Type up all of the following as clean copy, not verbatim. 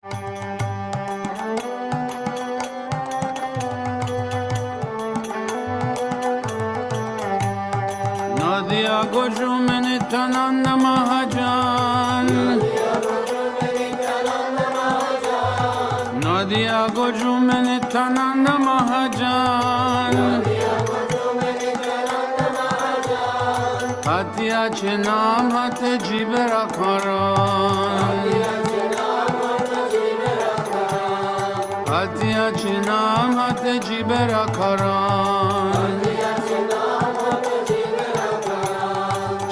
Nadia Gojumenitananda Mahajan, Nadia Gojumenitananda Mahajan, Katya Chenam Hate Jibera Karan, Katya Chenam Hate Jibera Karan,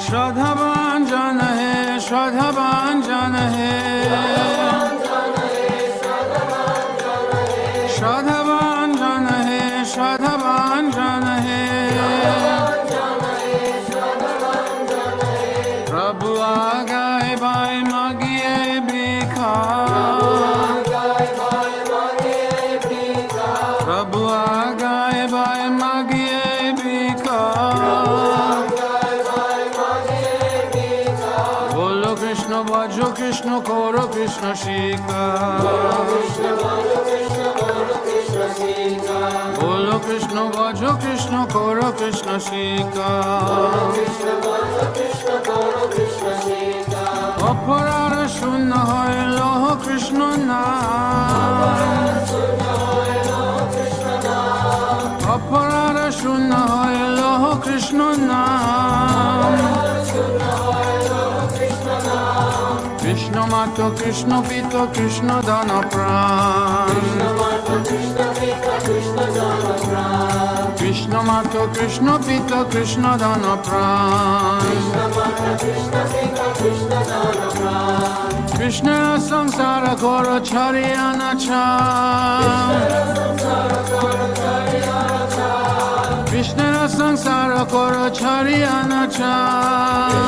Shradhavan Jan hai, Shradhavan Jan hai, Shradhavan Jan hai, Shradhavan Jan hai, Prabhu Agai Bhai Magiye Bikha, Prabhu Agai Bhai Magiye Bikha, Bhajo Krishna Koro Krishna Shika, Bolo Krishna Bhajo Krishna Koro Krishna Shika, Aparara Shunna Hoy Loho Krishna Naam, Aparara Shunna Hoy Loho Krishna Naam, Krishna Mato Krishna Pito Krishna Dana Pran, Krishna Mato Krishna Pito Krishna Dana Pran, Krishna Samsara Koro Charyana Cham, Krishna Samsara Koro Charyana Cham,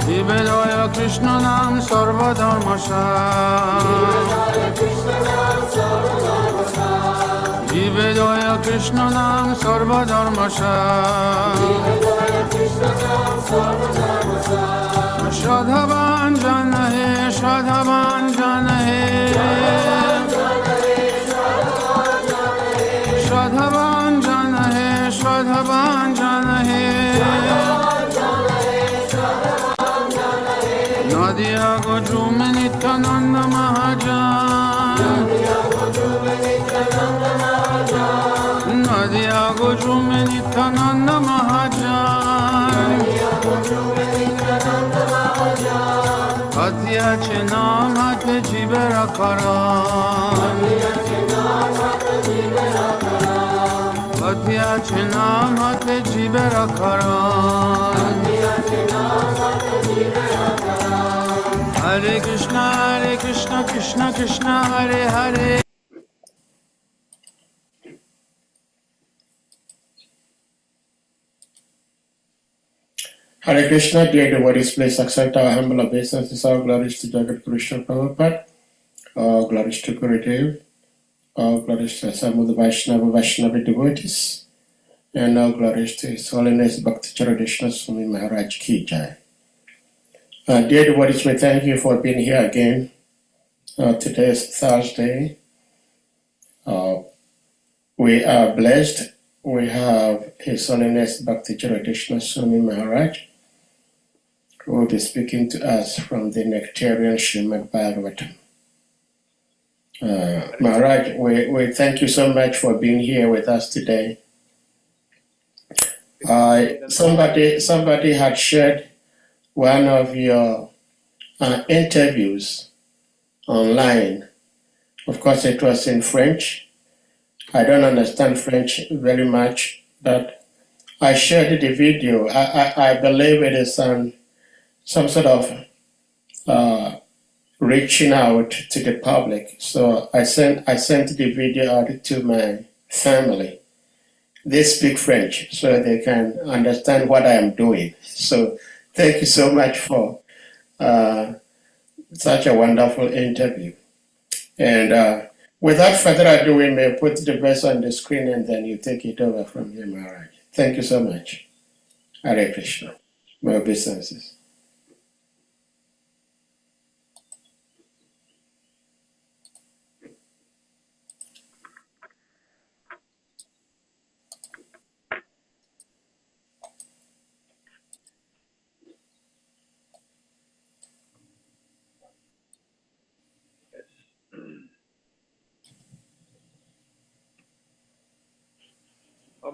Divedaya Krishna Nam Sarva Dharmasam, Divedaya Krishna Nam Sarva Dharmasam, Shradhavan Jan hai, Shradhavan Jan hai, Shradhavan Jan hai, Shradhavan Jan hai, Nadia Gojumenitananda Mahajan, Nadia Gojumenitananda Mahajan, Katya Chenam Hate Jibera Karan, Katya Chenam Hate Jibera Karan, Hare Krishna, Krishna Krishna, Hare Hare. Hare Krishna, dear devotees, please accept our humble obeisances. All glories to Jagat Krishna Prabhupada, all glories to Gurudev, all glories to some of the Vaishnava devotees, and all glories to His Holiness Bhakti Charadeshna Swami Maharaj Ki Jai. Dear devotees, we thank you for being here again. Today is Thursday. We are blessed. We have His Holiness Bhakti Charadeshna Swami Maharaj, who will be speaking to us from the Nectarian Srimad Bhagavatam. Maharaj, we thank you so much for being here with us today. Somebody had shared one of your interviews online. Of course, it was in French. I don't understand French very much, but I shared the video. I believe it is some sort of reaching out to the public. So I sent the video out to my family. They speak French, so they can understand what I am doing. So thank you so much for such a wonderful interview. And without further ado, we may put the verse on the screen and then you take it over from here, Maharaj. Thank you so much. Hare Krishna. My obeisances.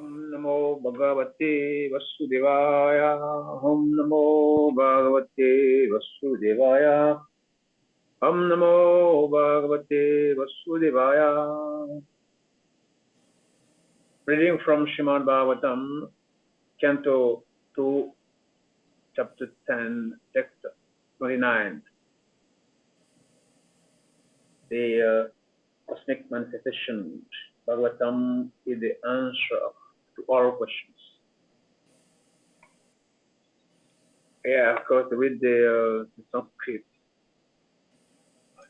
Om Namo Bhagavate Vasudevaya. Om Namo Bhagavate Vasudevaya. Om Namo Bhagavate Vasudevaya. Reading from Srimad Bhagavatam, Canto 2, Chapter 10, Text 29. The cosmic manifestation. Bhagavatam is the answer to all questions. Yeah, of course, with the Sanskrit.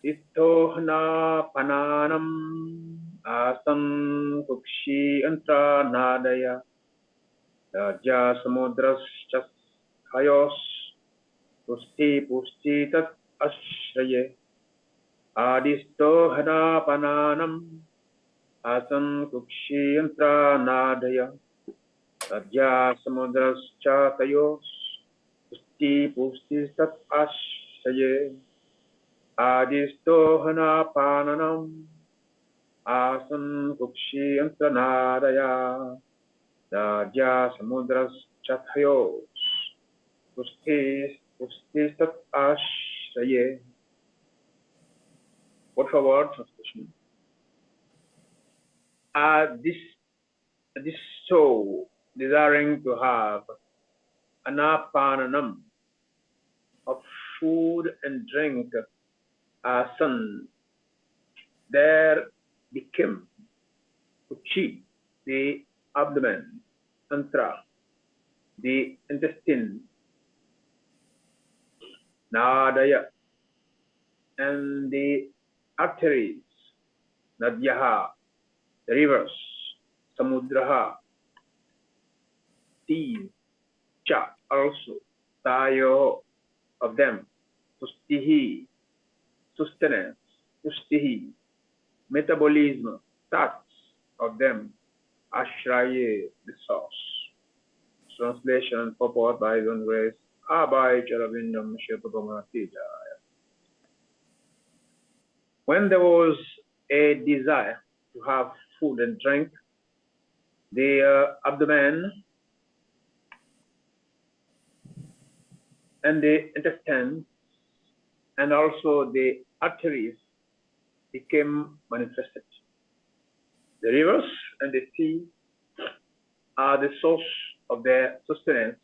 Istohna pananam asam kukshi antra nadaya raja samudrascha hayos pusti tat ashraye adistohna pananam asam kukshi antra nadaya raja samudrascha hayos pusti tat ashraye Adistohana pananam asan kukshi antranadaya raja samudras chathayos pustistat ashraye. Word for word translation. This soul desiring to have anapananam of food and drink asan, there became Uchi, the abdomen, Antra, the intestine, Nadaya, and the arteries, Nadyaha, the rivers, Samudraha, seas, Cha, also, Tayo, of them, Pustihi, sustenance, Pustihi, metabolism, Tats, of them, Ashraye, the source. Translation and purport by His own grace, Abai Charavindam Shepabhamatija. When there was a desire to have food and drink, the abdomen and the intestines and also the arteries became manifested. The rivers and the sea are the source of their sustenance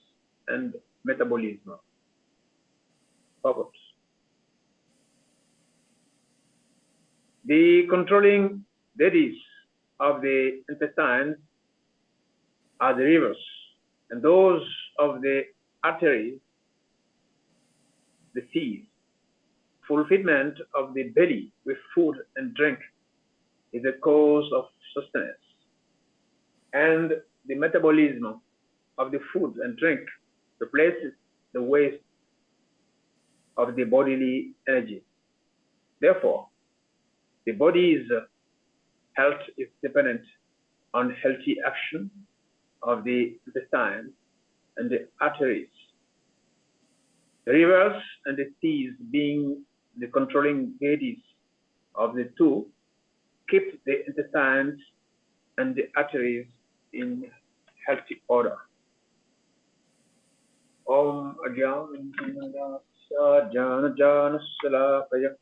and metabolism. Purpose. The controlling deities of the intestines are the rivers, and those of the arteries, the seas. Fulfillment of the belly with food and drink is a cause of sustenance, and the metabolism of the food and drink replaces the waste of the bodily energy. Therefore, the body's health is dependent on healthy action of the intestines and the arteries. The rivers and the seas, being the controlling deities of the two, keep the intestines and the arteries in healthy order. Om Ajnana Salakaya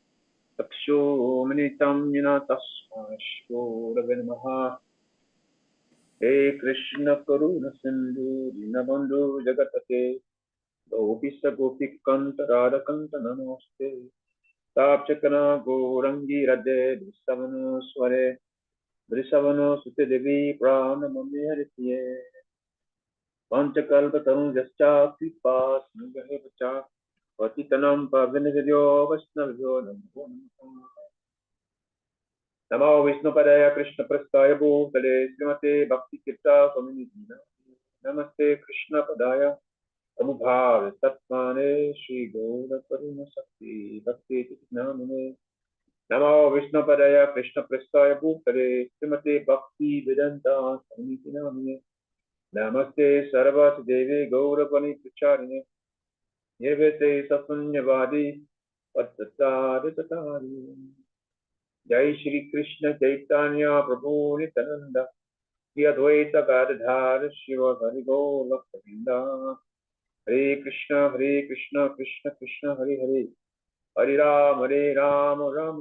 Takshu Manitam Yana Tasma Shurave Namaha. He Krishna Karuna Sindhu Dinabandhu Jagatate Gopisa Gopikanta Radhakanta Namaste Tapchakana Gorangi Radhe Drisavano Sware Drisavano Sute Devi Pranamami Haritye Panchakalpa Tarun Jascha Kripa Snugahe Pacha Patitanam Pavinidyo Vaishnavyo Namo Namo Vishnupadaya Krishna Prastaya Bhutale Srimate Bhakti Kirta Swami Namaste Krishna Padaya Amubhave Tatmane Shri Gaura Karuna Sakti Bhakti Namane Namo Vishnupadaya Krishna Prastaya Bhutale Srimate Bhakti Vedanta Swami Namane Namaste Sarvati Devi Gaura Pani Pracharine Nirvete Sapunyavadi Pattatari Tatari Jai Shri Krishna Chaitanya Prabhu Nityananda Yadvaita Gadadhar Shiva Harigola Govinda. Hare Krishna, Krishna Krishna, Hare Hare. Hare Ram, Ram Ram,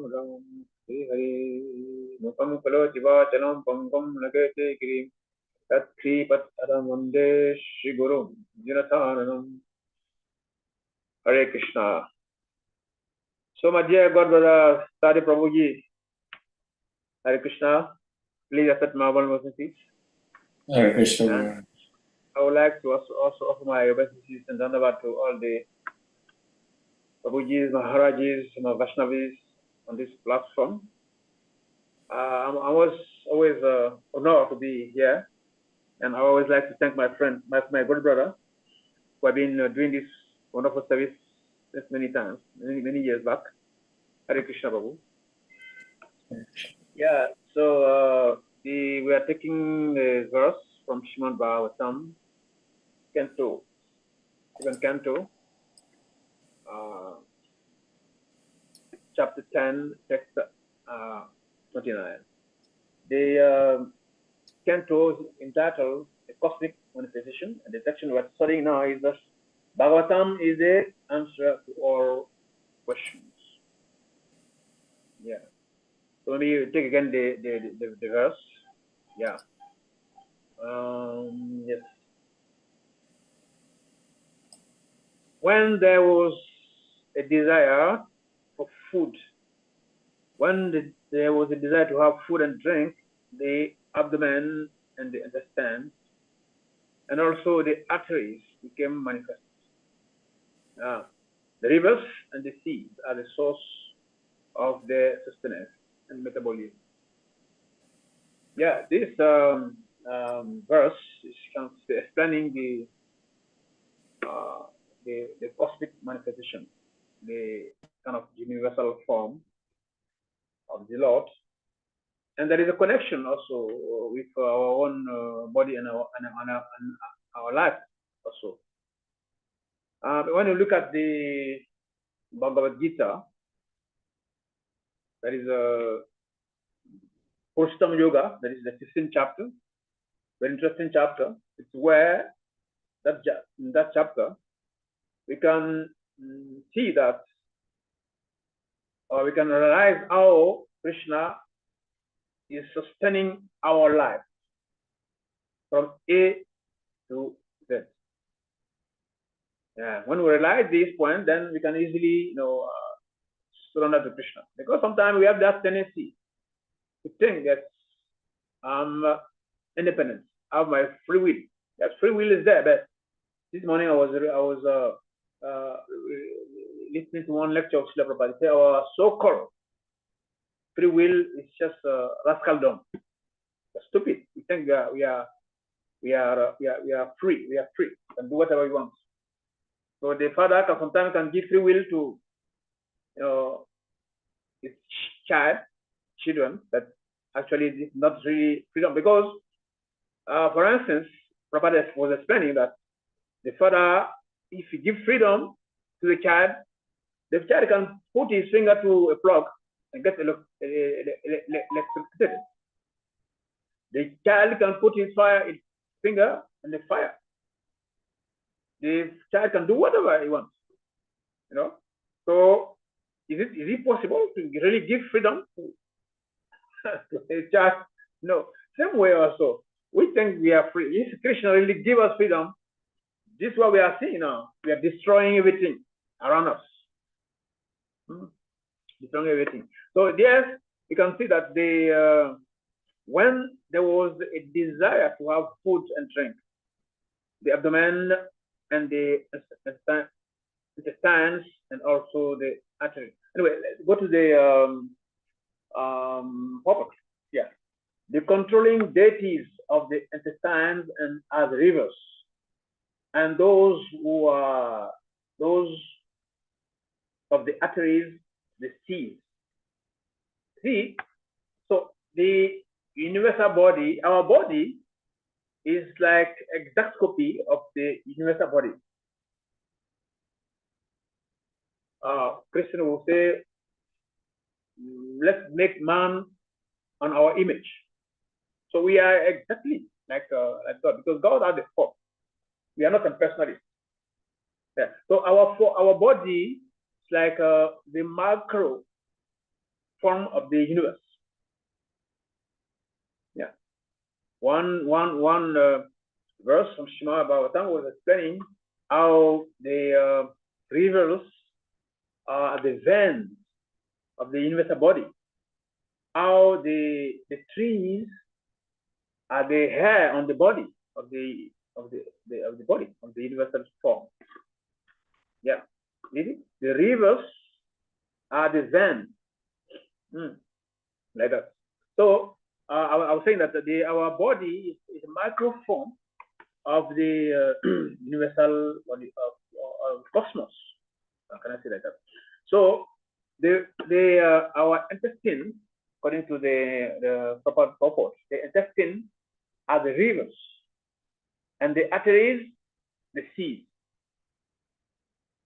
Hare Hare. Mukam Kaloti Vachalam Pangam Nagate Girim. Tatri Patadam Vande Shri Guru Jinathanam. Hare Krishna. So, my dear God brother Sadi Prabhuji, Hare Krishna, please accept my humble obeisances. Hare Krishna. And I would like to also offer my obeisances and dhanyavad to all the Prabhujis, Maharajis, Vaishnavis on this platform. I was always honored to be here, and I always like to thank my friend, my good brother, who have been doing this wonderful service many times, many years back. Hare Krishna, Prabhu. Yeah, so we are taking a verse from Srimad Bhagavatam, Canto, chapter 10, text 29. The canto is entitled "A Cosmic Manifestation," and the section we are studying now is the Bhagavatam is the answer to all questions. Yeah. So let me take again the verse. Yeah. Yes. When there was a desire for food, when there was a desire to have food and drink, the abdomen and the intestines and also the arteries became manifest. The rivers and the seas are the source of their sustenance and metabolism. Yeah, this verse is explaining the cosmic manifestation, the kind of universal form of the Lord, and there is a connection also with our own body and our life also. When you look at the Bhagavad Gita, there is a Purushottam Yoga, that is the 15th chapter, very interesting chapter. It's where in that chapter we can see that, or we can realize how Krishna is sustaining our life from A to Z. Yeah, when we realize this point, then we can easily, surrender to Krishna. Because sometimes we have that tendency to think that I'm independent. I have my free will. That free will is there, but this morning I was listening to one lecture of Srila Prabhupada. Say our so-called free will is just rascaldom. Stupid. We think we are free. We are free. We can do whatever we want. So the father sometimes can give free will to his children, but actually it's not really freedom, because for instance, Prabhupada was explaining that the father, if he gives freedom to the child can put his finger to a plug and get electrocuted. The child can put his finger in the fire. The child can do whatever he wants. So is it possible to really give freedom to a child? No. Same way also, we think we are free. If Krishna really give us freedom, this is what we are seeing now. We are destroying everything around us. Destroying everything. So yes, you can see that when there was a desire to have food and drink, the abdomen and the intestines and also the artery. Anyway, let's go to the topic. Yeah, the controlling deities of the intestines and are the rivers, and those who are those of the arteries, the seas. See, so the universal body, our body, is like exact copy of the universal body. Krishna will say, let's make man on our image. So we are exactly like God, because God are the form. We are not impersonalists. Yeah. So our body is like the macro form of the universe. Yeah. One verse from Shema Bhagavatam was explaining how the rivers are the veins of the universal body. How the trees are the hair on the body of the body of the universal form. Yeah, the rivers are the veins, like that. So I was saying that our body is a microform of the universal body of cosmos. How can I say like that? So our intestine, according to the proper purpose, the intestine are the rivers, and the arteries the seas.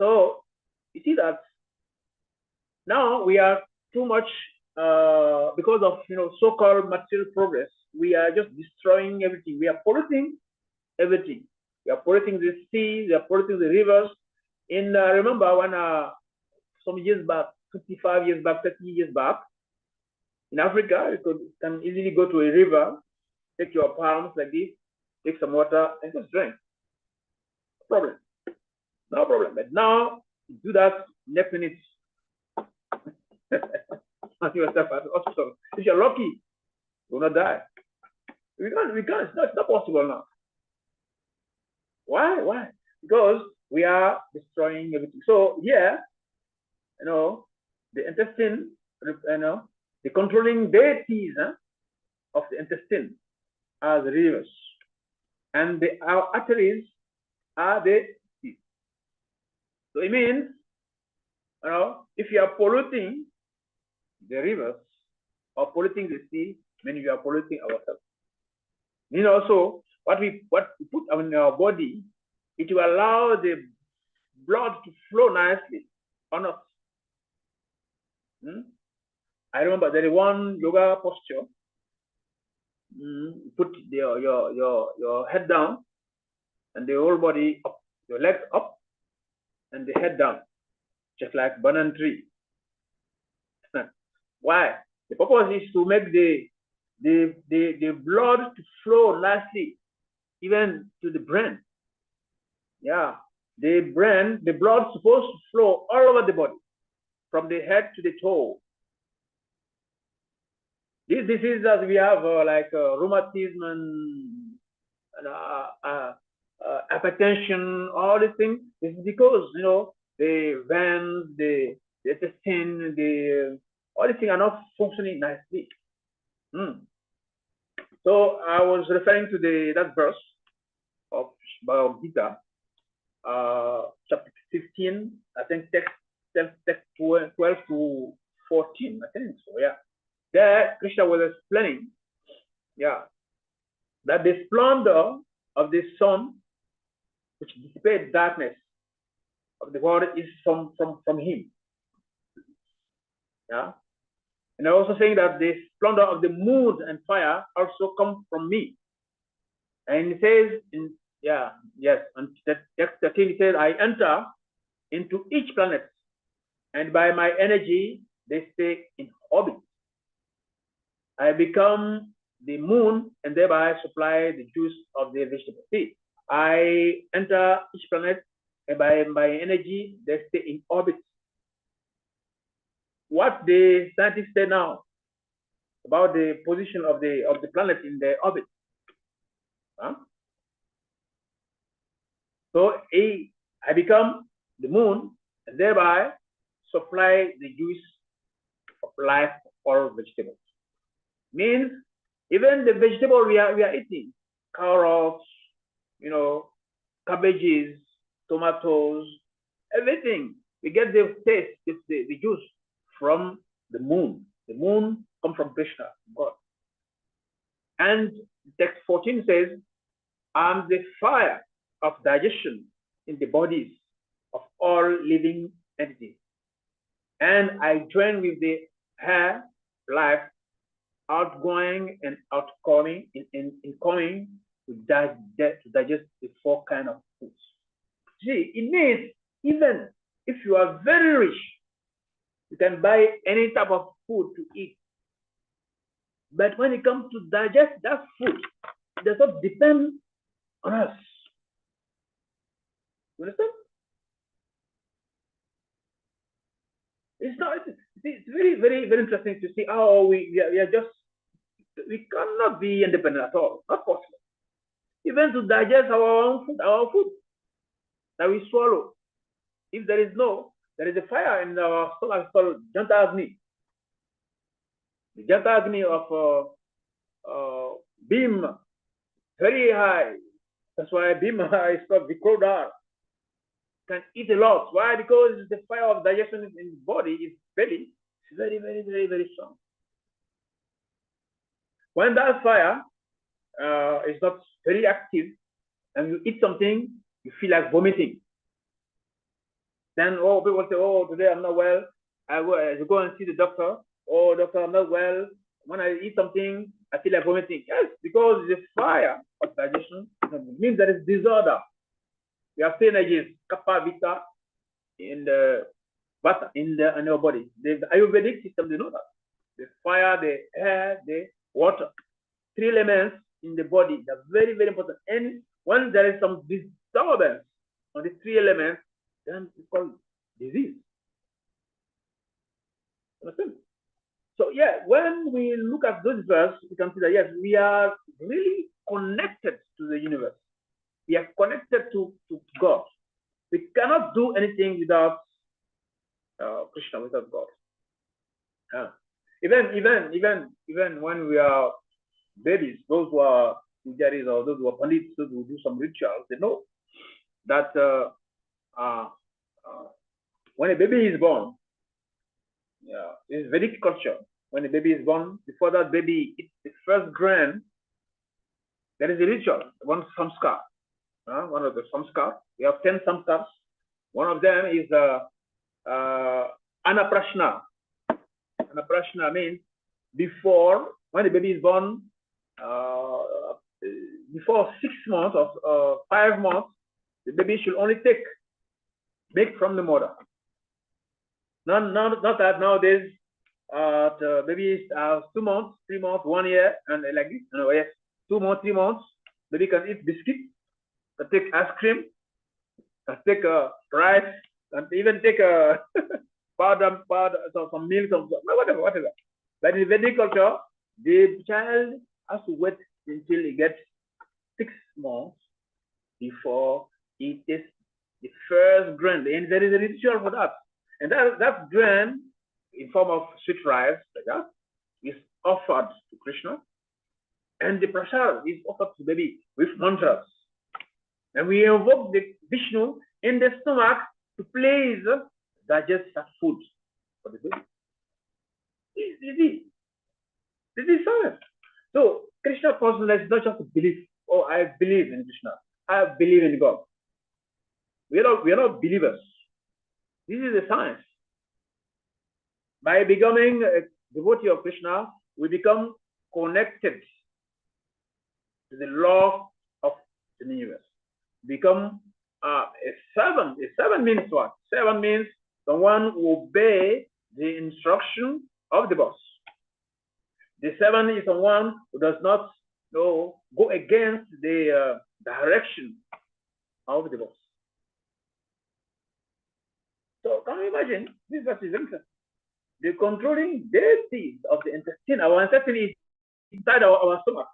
So you see that now we are too much because of so-called material progress. We are just destroying everything. We are polluting everything. We are polluting the seas. We are polluting the rivers. Remember when some years back, 55 years back, 30 years back, in Africa, you can easily go to a river, take your palms like this, take some water, and just drink. No problem. No problem. But now, you do that next minute. Yourself at the hospital. If you're lucky, you will not die. We can't. It's not possible now. Why? Because we are destroying everything. So here, the intestine, the controlling deities of the intestine are the rivers, and our arteries are the seas. So it means, if you are polluting the rivers or polluting the sea, means you are polluting ourselves. Also, what we put in our body, it will allow the blood to flow nicely or not. I remember there is one yoga posture. Put your head down and the whole body up, your legs up and the head down, just like banana tree. Why? The purpose is to make the blood to flow nicely, even to the brain. Yeah, the blood is supposed to flow all over the body, from the head to the toe. These diseases we have like rheumatism and hypertension, all these things, is because the veins, the intestine, all these things are not functioning nicely. So I was referring to that verse of Bhagavad Gita, chapter 15, I think text 12 to 14, I think so. Yeah, there Krishna was explaining, that the splendor of the sun, which dissipates darkness of the world, is from him. Yeah. And also saying that the splendor of the moon and fire also come from me. And it says and text 13 it says, I enter into each planet, and by my energy they stay in orbit. I become the moon and thereby supply the juice of the vegetable. See, I enter each planet, and by my energy they stay in orbit. What the scientists say now about the position of the planet in the orbit? So I become the moon and thereby supply the juice of life for vegetables. Means even the vegetable we are eating, carrots, cabbages, tomatoes, everything, we get the taste, the juice from the moon. The moon comes from Krishna, God. And text 14 says, I'm the fire of digestion in the bodies of all living entities. And I join with the hair, life, outgoing and outcoming, in coming to digest the four kind of foods. See, it means even if you are very rich, you can buy any type of food to eat. But when it comes to digest that food, it does not depend on us. You understand? It's not. It's very, very, very interesting to see how we cannot be independent at all. Not possible. Even to digest our food that we swallow. If there is a fire in our stomach called Janta Agni. The Janta Agni of beam very high. That's why beam is called Vikrodar. Can eat a lot. Why? Because the fire of digestion in the body is very, very, very, very, very strong. When that fire is not very active and you eat something, you feel like vomiting. Then people say, oh, today I'm not well. I go and see the doctor. Oh, doctor, I'm not well. When I eat something, I feel like vomiting. Yes, because the fire of digestion means there is disorder. We have three energies, kapha, vita, in our body. The Ayurvedic system, they know that. The fire, the air, the water. Three elements in the body. They're very, very important. And when there is some disturbance on the three elements, then it's called disease. Understand? So yeah, when we look at those verses, we can see that yes, we are really connected to the universe. We are connected to God. We cannot do anything without Krishna, without God. Even when we are babies, those who are pujaris or those who are pandits, those who do some rituals, they know that when a baby is born, in Vedic culture, when a baby is born, before that baby eats the first grain, there is a ritual, one samskar. One of the samskar. We have 10 samskars. One of them is anaprashna. Anaprashna means before, when the baby is born, before 6 months or 5 months, the baby should only take milk from the mother. Not that nowadays the baby is 2 months, 3 months, 1 year, and like this. No, yes, 2 months, 3 months, baby can eat biscuit, can take ice cream, can take rice, and even take powder, some milk, whatever. But in Vedic culture, the child has to wait until he gets 6 months before he takes the first grain. And there is a ritual for that. And that grain, in form of sweet rice, like that, is offered to Krishna. And the prasad is offered to the baby with mantras. And we invoke the Vishnu in the stomach to please digest that food for the baby. This is science. So Krishna consciousness is not just a belief. Oh, I believe in Krishna. I believe in God. We are not believers. This is a science. By becoming a devotee of Krishna, we become connected to the law of the universe. Become a servant. A servant means what? Servant means the one who obeys the instruction of the boss. The servant is the one who does not go against the direction of the boss. So can you imagine? This verse is interesting. The controlling deities of the intestine. Our intestine is inside our stomach,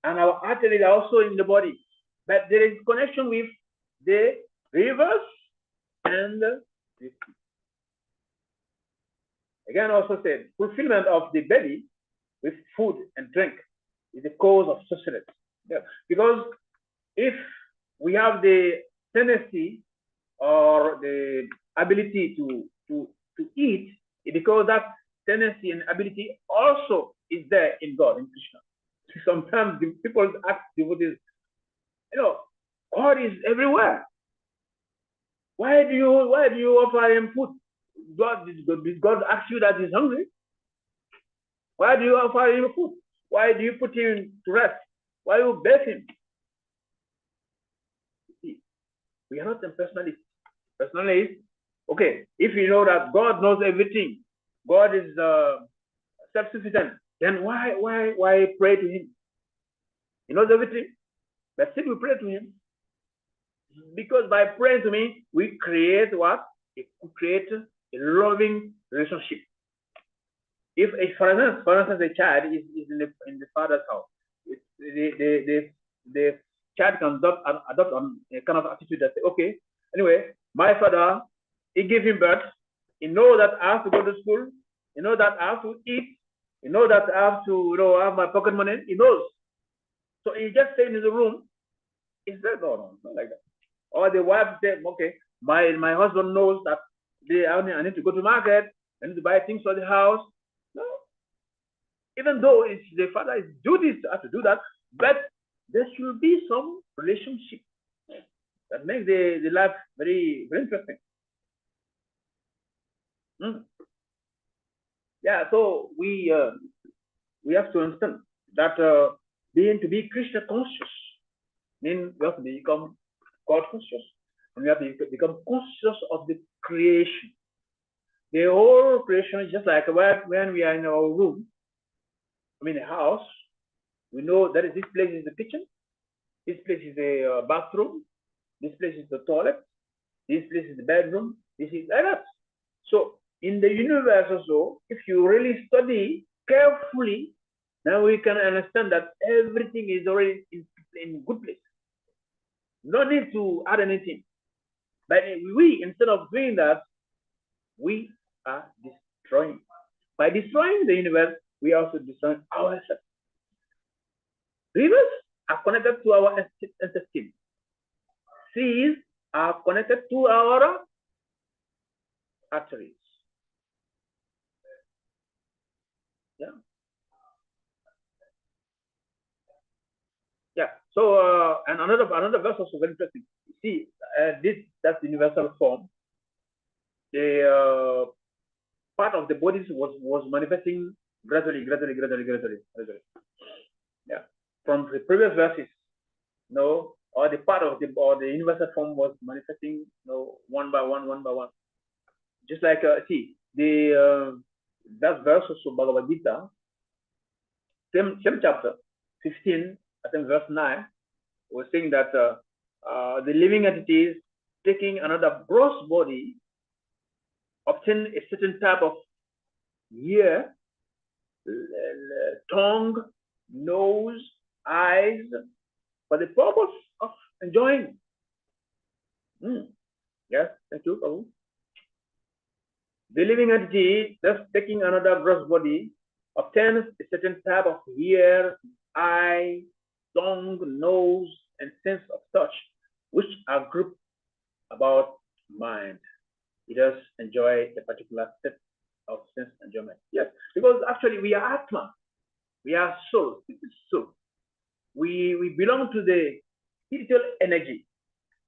and our arteries are also in the body. But there is connection with the rivers and the sea. Again, also said, fulfillment of the belly with food and drink is the cause of sustenance. Yeah. Because if we have the tendency or the ability to eat, because that tendency and ability also is there in God, in Krishna. Sometimes the people ask devotees, God is everywhere. Why do you offer him food? Did God ask you that he's hungry? Why do you offer him food? Why do you put him to rest? Why do you bathe him? See, we are not impersonalists. Personalists, okay, if you know that God knows everything, God is self-sufficient, then why pray to him? He knows everything, but still we pray to him. Because by praying to me, we create what? We create a loving relationship. If, for instance, a child is in the father's house, the child can adopt on a kind of attitude that say, okay, anyway, my father, he gave him birth. He knows that I have to go to school. He knows that I have to eat. He knows that I have to have my pocket money. He knows. So he just stay in the room. It's very normal, not like that. Or the wife said, okay, my husband knows that I need to go to market. I need to buy things for the house. No. Even though it's the father is do this, I have to do that, but there should be some relationship that makes the life very, very interesting. Yeah, so we have to understand that to be Krishna conscious means we have to become God conscious, and we have to become conscious of the creation. The whole creation is just like when we are in our room, a house, we know that this place is the kitchen, this place is the bathroom, this place is the toilet, this place is the bedroom, this is like that. So in the universe also, if you really study carefully, then we can understand that everything is already in good place. No need to add anything. But we, instead of doing that, we are destroying. By destroying the universe, we also destroy ourselves. Rivers are connected to our intestine. Seas are connected to our arteries. Yeah. Yeah. So and another verse also very interesting. See, that's the universal form. The part of the bodies was manifesting gradually. Yeah. From the previous verses, or the part of the universal form was manifesting, one by one. Just like see that verse also Bhagavad Gita, same chapter 15, I think verse 9, was saying that the living entities taking another gross body obtain a certain type of ear, tongue, nose, eyes, for the purpose of enjoying. Yes, thank you, Prabhu. The living entity, thus taking another gross body, obtains a certain type of ear, eye, tongue, nose, and sense of touch, which are grouped about mind. It does enjoy a particular set of sense enjoyment. Yes, because actually we are Atma, we are soul, soul. We belong to the spiritual energy,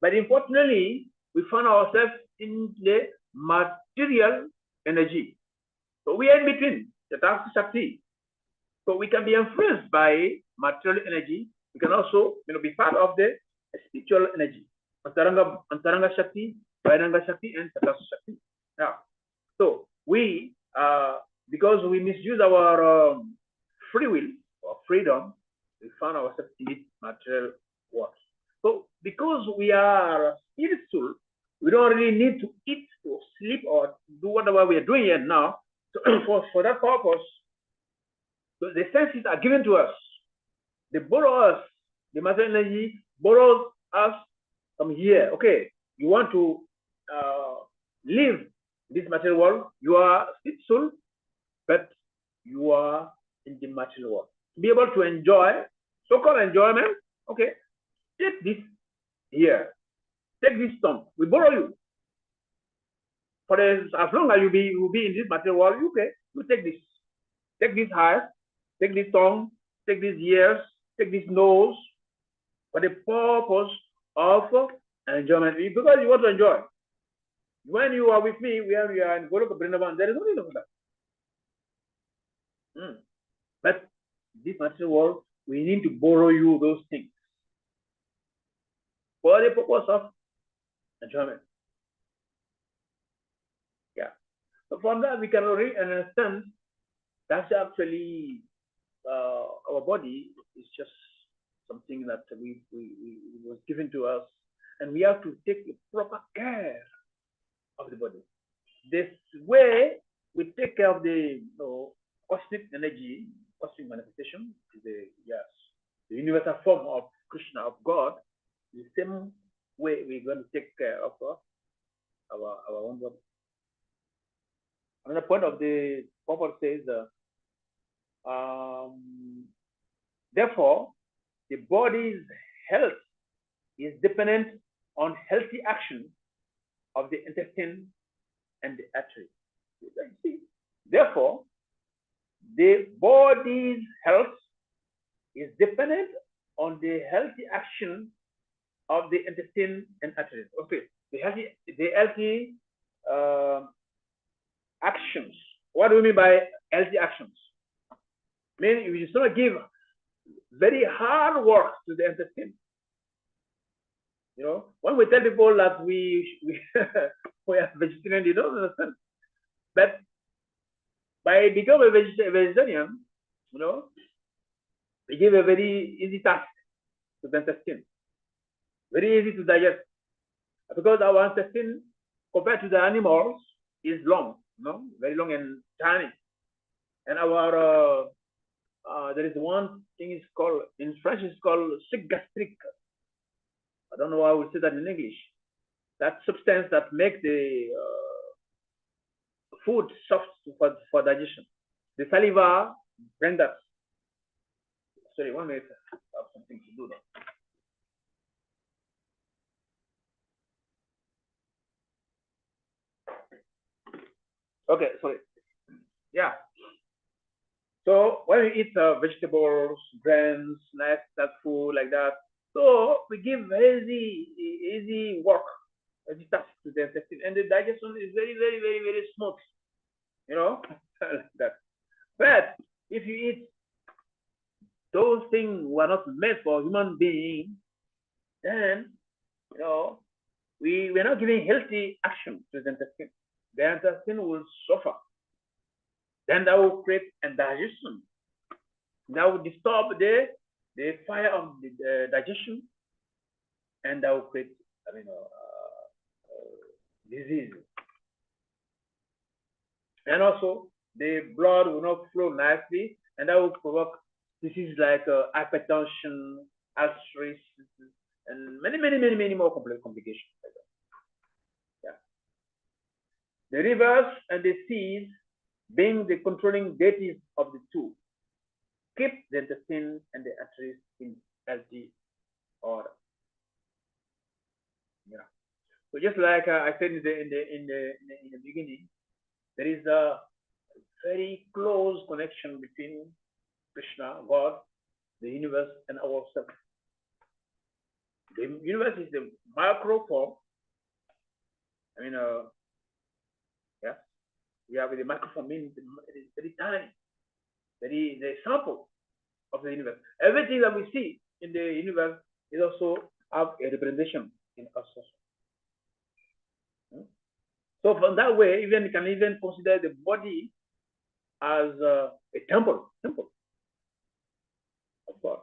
but unfortunately, we find ourselves in the material energy. So we are in between the Tafsi Shakti. So we can be influenced by material energy. We can also be part of the spiritual energy. Antaranga Shakti, Vairanga Shakti, and Tafsi Shakti. Yeah. So we, because we misuse our free will or freedom, we find ourselves in this material world. So because we are spiritual, we don't really need to eat or sleep or do whatever we are doing here now. So for that purpose, so the senses are given to us. They borrow us. The material energy borrows us from here. Okay, you want to live this material world. You are spiritual, but you are in the material world. To be able to enjoy so-called enjoyment, okay, take this here. Take this tongue. We borrow you. For as long as you will be in this material world, okay, you take this. Take this eyes, take this tongue, take these ears, take this nose, for the purpose of enjoyment. Because you want to enjoy. When you are with me, we are in Goloka Vrindavan, there is no need of that. But this material world, we need to borrow you those things for the purpose of enjoyment. Yeah. So from that, we can already understand that's actually our body is just something that we was given to us, and we have to take the proper care of the body. This way, we take care of the cosmic energy, cosmic manifestation, the universal form of Krishna, of God. The same way we're going to take care of our own body. Another point of the Purport says, therefore, the body's health is dependent on healthy action of the intestine and the artery. Therefore, the body's health is dependent on the healthy action of the intestine and arteries. Okay, the healthy actions. What do we mean by healthy actions? I mean, we just not give very hard work to the intestine. You know, when we tell people that we we are vegetarian, they don't understand. But by becoming a vegetarian, you know, we give a very easy task to the intestine, very easy to digest, because our intestine, compared to the animals, is long, very long and tiny. And our there is one thing is called in French, it's called suc gastrique. I don't know how I would say that in English. That substance that makes the food soft for digestion. The saliva brings that. Sorry, 1 minute. I have something to do now. Okay, sorry. Yeah. So when we eat vegetables, grains, nuts, that food like that, so we give easy work, easy task to the intestine, and the digestion is very, very, very, very smooth. You know, like that. But if you eat those things were not made for human being, then we're not giving healthy action to the intestine. The intestine will suffer. Then that will create indigestion. That will disturb the fire of the digestion, and that will create disease. And also the blood will not flow nicely, and that will provoke diseases like hypertension, ulcerations, and many more complications. Yeah. The rivers and the seas, being the controlling deities of the two, keep the intestine and the arteries in healthy order. Yeah. So just like I said in the beginning, there is a very close connection between Krishna, God, the universe, and ourselves. The universe is the micro form. I mean, yeah, we have the microform, meaning it is very tiny, very the sample of the universe. Everything that we see in the universe is also have a representation in us. So from that way, you can even consider the body as a temple of God.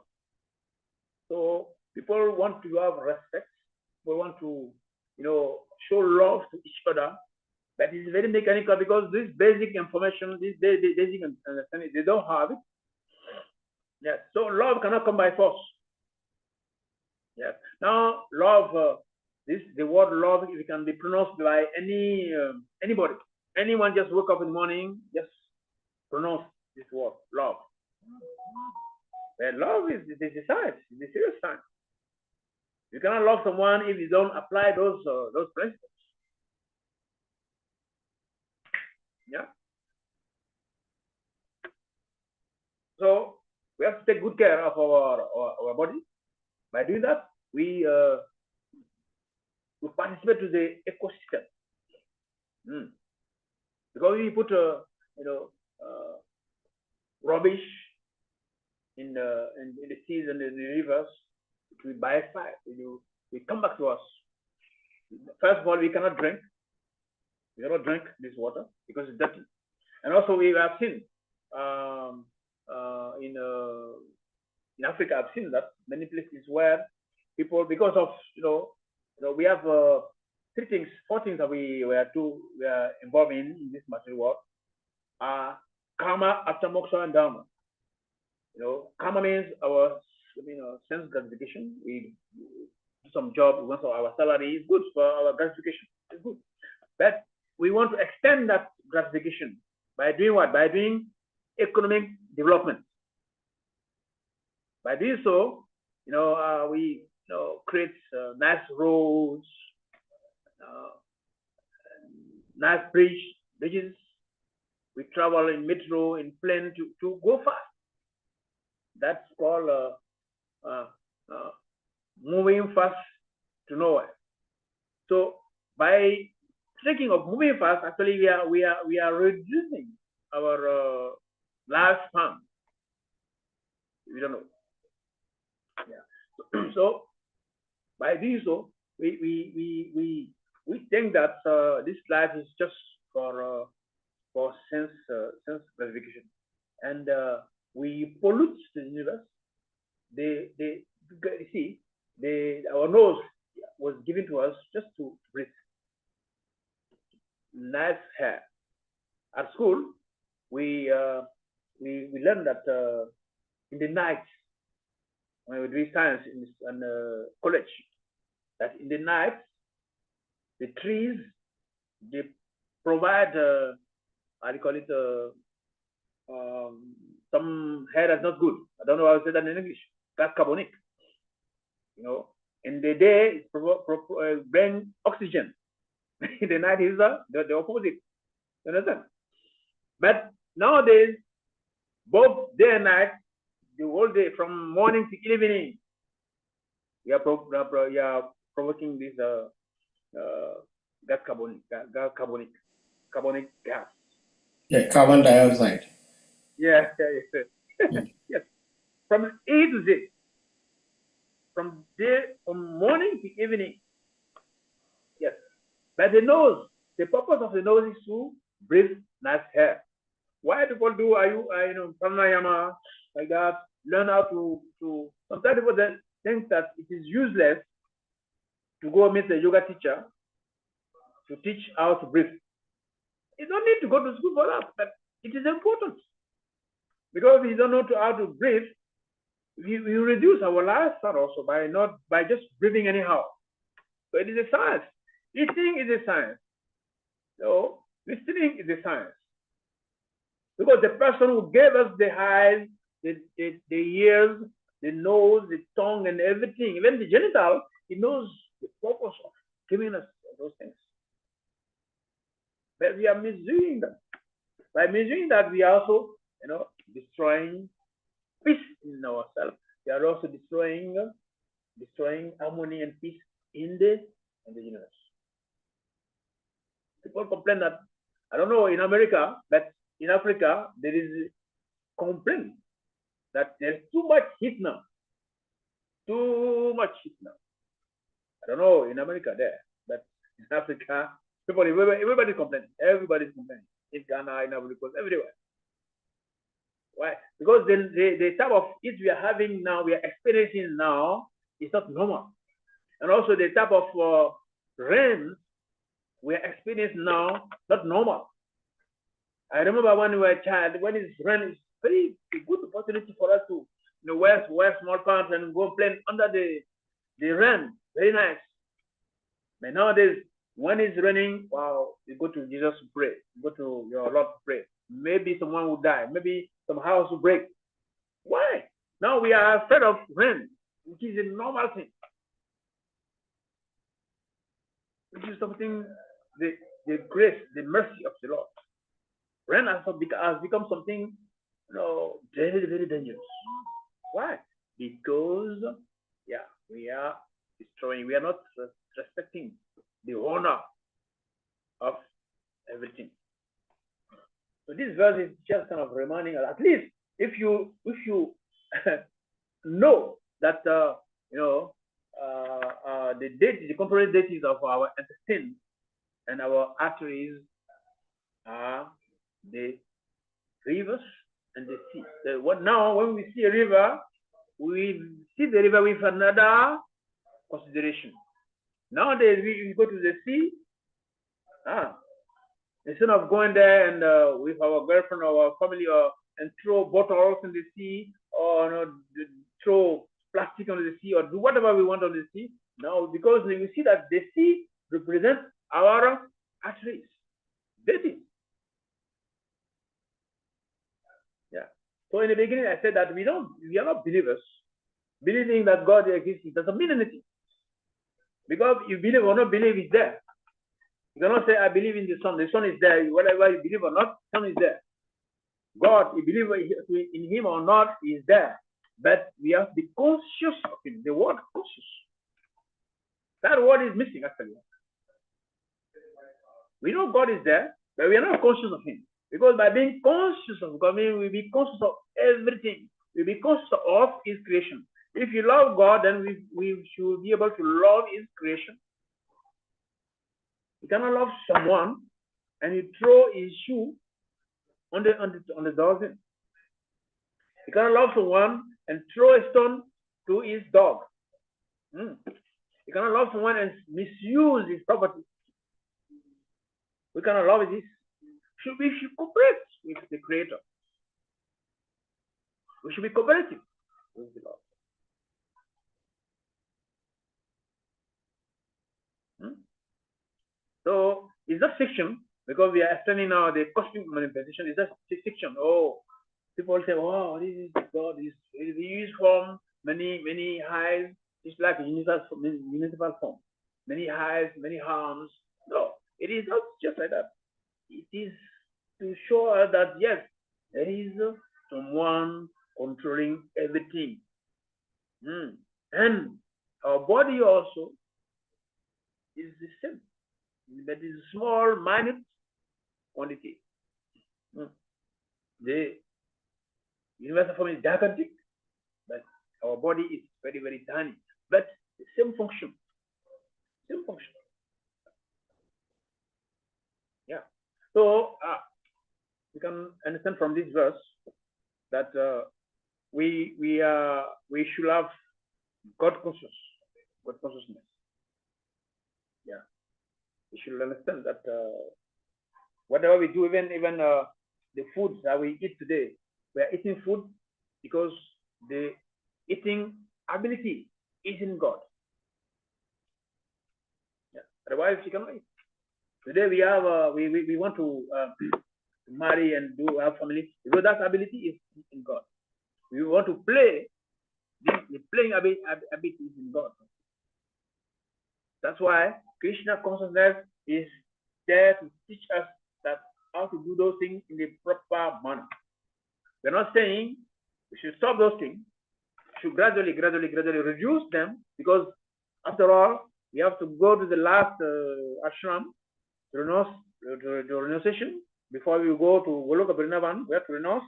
So people want to have respect. We want to, show love to each other. But it's very mechanical because this basic information, this basic understanding, they don't have it. Yes. So love cannot come by force. Yes. Now love, the word love, it can be pronounced by anybody. Anyone just wake up in the morning, just pronounce this word, love. But love is the science, the serious science. You cannot love someone if you don't apply those principles. Yeah. So we have to take good care of our body. By doing that, we participate to the ecosystem. Because we put rubbish in the seas and in the rivers, it will by fire. We come back to us. First of all, we cannot drink. We cannot drink this water because it's dirty. And also, we have seen in Africa, I've seen that many places where people, because of we have 4 things that we are involved in this material world. Karma, after moksha, and dharma. Karma means our sense gratification. We do some job, we want our salary is good for our gratification. It's good. But we want to extend that gratification by doing what? By doing economic development. By doing so, we create nice roads, nice bridges. We travel in metro, in plane to go fast. That's called moving fast to nowhere. So by thinking of moving fast, actually we are reducing our lifespan. We don't know. Yeah. So by doing so, we think that this life is just for sense gratification, and we pollute the universe. Our nose was given to us just to breathe. Nice hair. At school, we learned that in the night, when we do science in college, that in the night, the trees, they provide how do you call it, some hair that's not good. I don't know how to say that in English. Gas carbonic. In the day, it brings oxygen. In the night is the opposite. You understand? But nowadays, both day and night, the whole day, from morning to evening, we are provoking this carbonic gas. Yeah, carbon dioxide. Yes. Yes. From A to Z. From morning to evening. Yes. But the nose, the purpose of the nose is to breathe nice air. Why people do pranayama like that? Learn how to. Sometimes people think that it is useless to go meet a yoga teacher to teach how to breathe. You don't need to go to school for that, but it is important. Because if you don't know how to breathe, we reduce our lifespan also by just breathing anyhow. So it is a science. Eating is a science. So listening is a science. Because the person who gave us the eyes, the ears, the nose, the tongue, and everything, even the genital, he knows the purpose of giving us those things. But we are misusing them. By misusing that, we are also, destroying peace in ourselves. We are also destroying harmony and peace in the universe. People complain that, I don't know in America, but in Africa, there is complaint that there's too much heat now. Too much heat now. I don't know in America there, but in Africa, everybody's complaining. Everybody's complaining. In Ghana, in Africa, everywhere. Why? Because the type of heat we are having now, we are experiencing now, is not normal. And also the type of rain we are experiencing now, not normal. I remember when we were a child, when it's rain, it's very good opportunity for us to wear small pants and go play under the rain. Very nice. But nowadays, when it's raining, wow, you go to Jesus to pray. You go to your Lord to pray. Maybe someone will die. Maybe some house will break. Why? Now we are afraid of rain, which is a normal thing. Which is something, the grace, the mercy of the Lord. Rain has become something, very, very dangerous. Why? Because, we are destroying. We are not respecting the honor of everything. So this verse is just kind of reminding us, at least if you know that the controlling deities of our intestines and our arteries are the rivers and the sea. Now, when we see a river, we see the river with another consideration. Nowadays, we go to the sea. Instead of going there and with our girlfriend or our family and throw bottles in the sea or throw plastic on the sea or do whatever we want on the sea. Now, because we see that the sea represents our arteries. Deities. Yeah. So in the beginning, I said that we are not believers. Believing that God exists doesn't mean anything. Because you believe or not believe, it's there. You cannot say, I believe in the sun. The sun is there. Whatever you believe or not, the sun is there. God, you believe in him or not, is there. But we have to be conscious of him. The word conscious. That word is missing, actually. We know God is there, but we are not conscious of him. Because by being conscious of God, we'll be conscious of everything. We'll be conscious of his creation. If you love God, then we should be able to love his creation. You cannot love someone and you throw his shoe on the dustbin. You cannot love someone and throw a stone to his dog. You cannot love someone and misuse his property. We cannot love this. We should cooperate with the Creator. We should be cooperative with the Lord. So it's not fiction, because we are explaining now the cosmic manifestation. It's just fiction. Oh, people say, oh, this is God. He is from many highs. It's like a universal form. Many highs, many arms. No, it is not just like that. It is to show us that yes, there is someone controlling everything. And our body also is the same. That is small, minute quantity. The universal form is gigantic, but our body is very, very tiny. But the same function. Same function. Yeah. So we can understand from this verse that we should have God consciousness. Yeah. We should understand that whatever we do, even the foods that we eat today, we are eating food because the eating ability is in God. Yeah. Otherwise, you cannot eat. Today we have we want to marry and do have family because that ability is in God. We want to play. The playing ability is in God. That's why Krishna consciousness is there to teach us that how to do those things in the proper manner. We're not saying we should stop those things. We should gradually reduce them, because after all, we have to go to the last ashram, the renunciation. Before we go to Goloka Vrindavan, we have to renounce.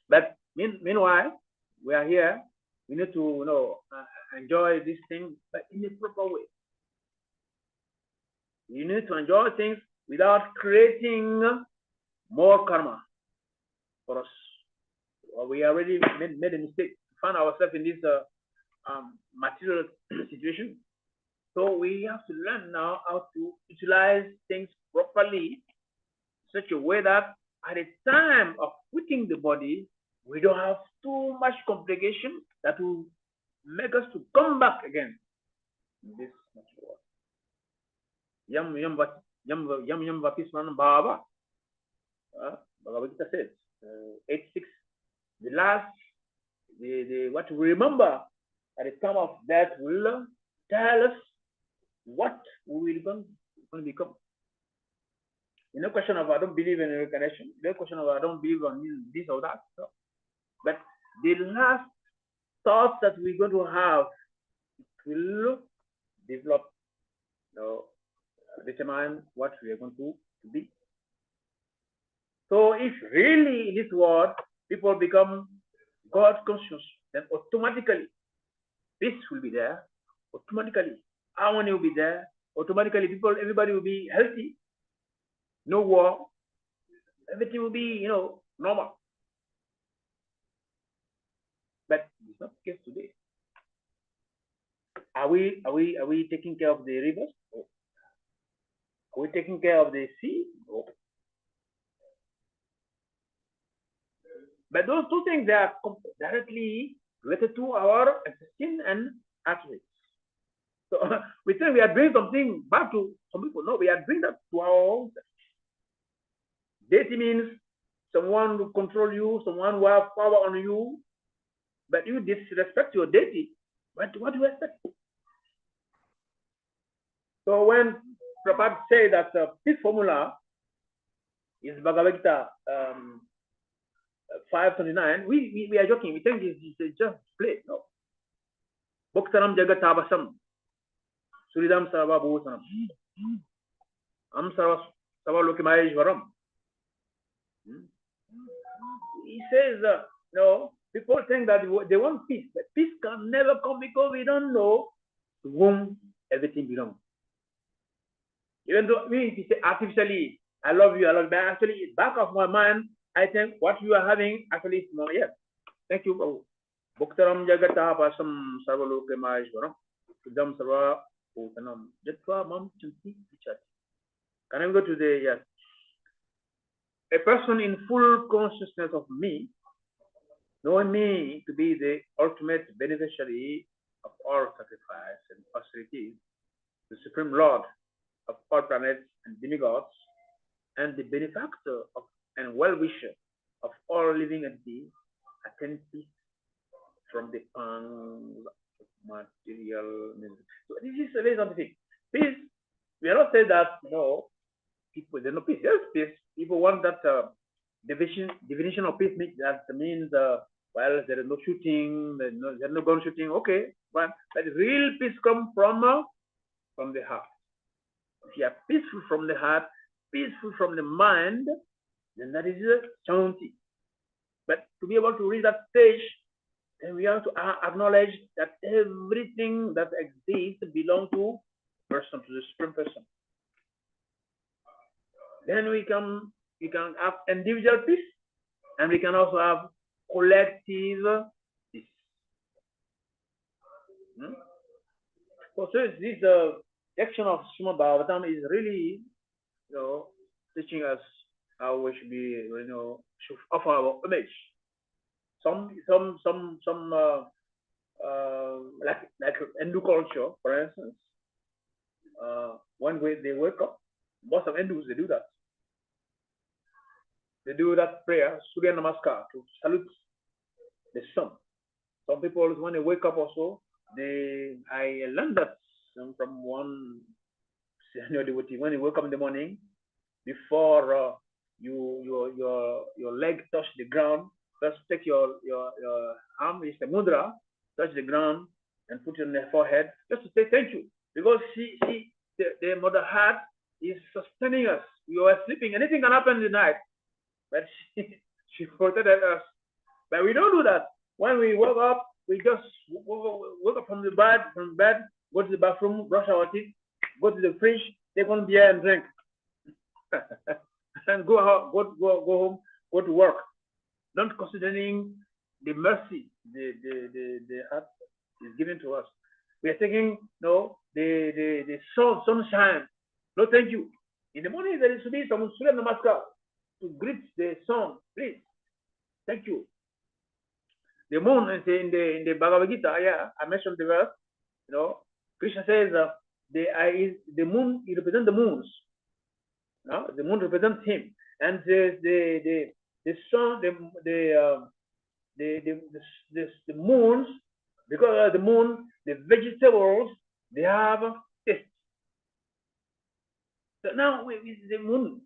But meanwhile, we are here. We need to enjoy this thing, but in a proper way. You need to enjoy things without creating more karma for us. We already made a mistake to find ourselves in this material situation. So we have to learn now how to utilize things properly, in such a way that at the time of quitting the body, we don't have too much complication that will make us to come back again in this natural world. Yam Vapisman Baba. Bhagavad Gita says 8:6. The last, what we remember at the time of death will tell us what we will going to become. No question of I don't believe in reincarnation. No question of I don't believe on this or that. So, but the last thoughts that we're going to have will develop, determine what we are going to be. So if really in this world people become God conscious, then automatically peace will be there. Automatically harmony will be there. Automatically everybody will be healthy. No war. Everything will be, normal. But it's not the case today. Are we taking care of the rivers? No. Are we taking care of the sea? No. But those two things, they are directly related to our skin and athletes. So we think we are doing something bad to some people. No, we are doing that to our own. Deity means someone who control you, someone who have power on you, but you disrespect your deity. What do you expect? So when Prabhupada say that this formula is Bhagavad Gita 5.29, we are joking. We think it's just play. No. Bhaktaram Jagatabasam Suridam Sarva Bhutanam Am Sarva Lokimayeshwaram. He says, people think that they want peace, but peace can never come because we don't know to whom everything belongs. Even though we say artificially, I love you, but actually, back of my mind, I think what you are having actually is more. Yes. Thank you, Babu. Bhaktaram Jagata Pasam Sarvalokemaishwaram Sudam Sarva Bhutanam Jatva Mam Chanti Vichati. Can I go to the yes? A person in full consciousness of me, knowing me to be the ultimate beneficiary of all sacrifice and austerities, the Supreme Lord of all planets and demigods, and the benefactor of and well-wisher of all living entities, attain peace from the pangs of material misery. So this is a very something. Peace, we are not saying that people there's no peace. Yes, peace. People want that definition of peace means well, there is no shooting, there's no gun shooting. Okay, but real peace comes from the heart. If you are peaceful from the heart, peaceful from the mind, then that is shanti. But to be able to reach that stage, then we have to acknowledge that everything that exists belongs to the person, to the Supreme Person. Then we can have individual peace, and we can also have collective peace. So this section of Srimad Bhagavatam is really, teaching us how we should be, should offer our image. Some like Hindu culture, for instance, when they wake up, most of Hindus they do that. They do that prayer, Surya Namaskar, to salute the sun. Some people, when they wake up also, I learned that from one senior devotee. When you wake up in the morning, before your leg touch the ground, first take your arm, is the mudra, touch the ground and put it on their forehead, just to say thank you, because the mother heart is sustaining us. We are sleeping, anything can happen in the night, but she protected us. But we don't do that. When we woke up, we just woke up from bed, go to the bathroom, brush our teeth, go to the fridge, take one beer and drink, and go home, go to work, not considering the mercy the earth is giving to us. We are taking the sunshine. No, thank you. In the morning there should be some Surya Namaskar to greet the sun. Please, thank you. The moon is in the Bhagavad Gita. Yeah, I mentioned the verse. Krishna says the moon. He represents the moons. The moon represents him, and the sun, the moons, because of the moon, the vegetables they have taste. So now with the moon,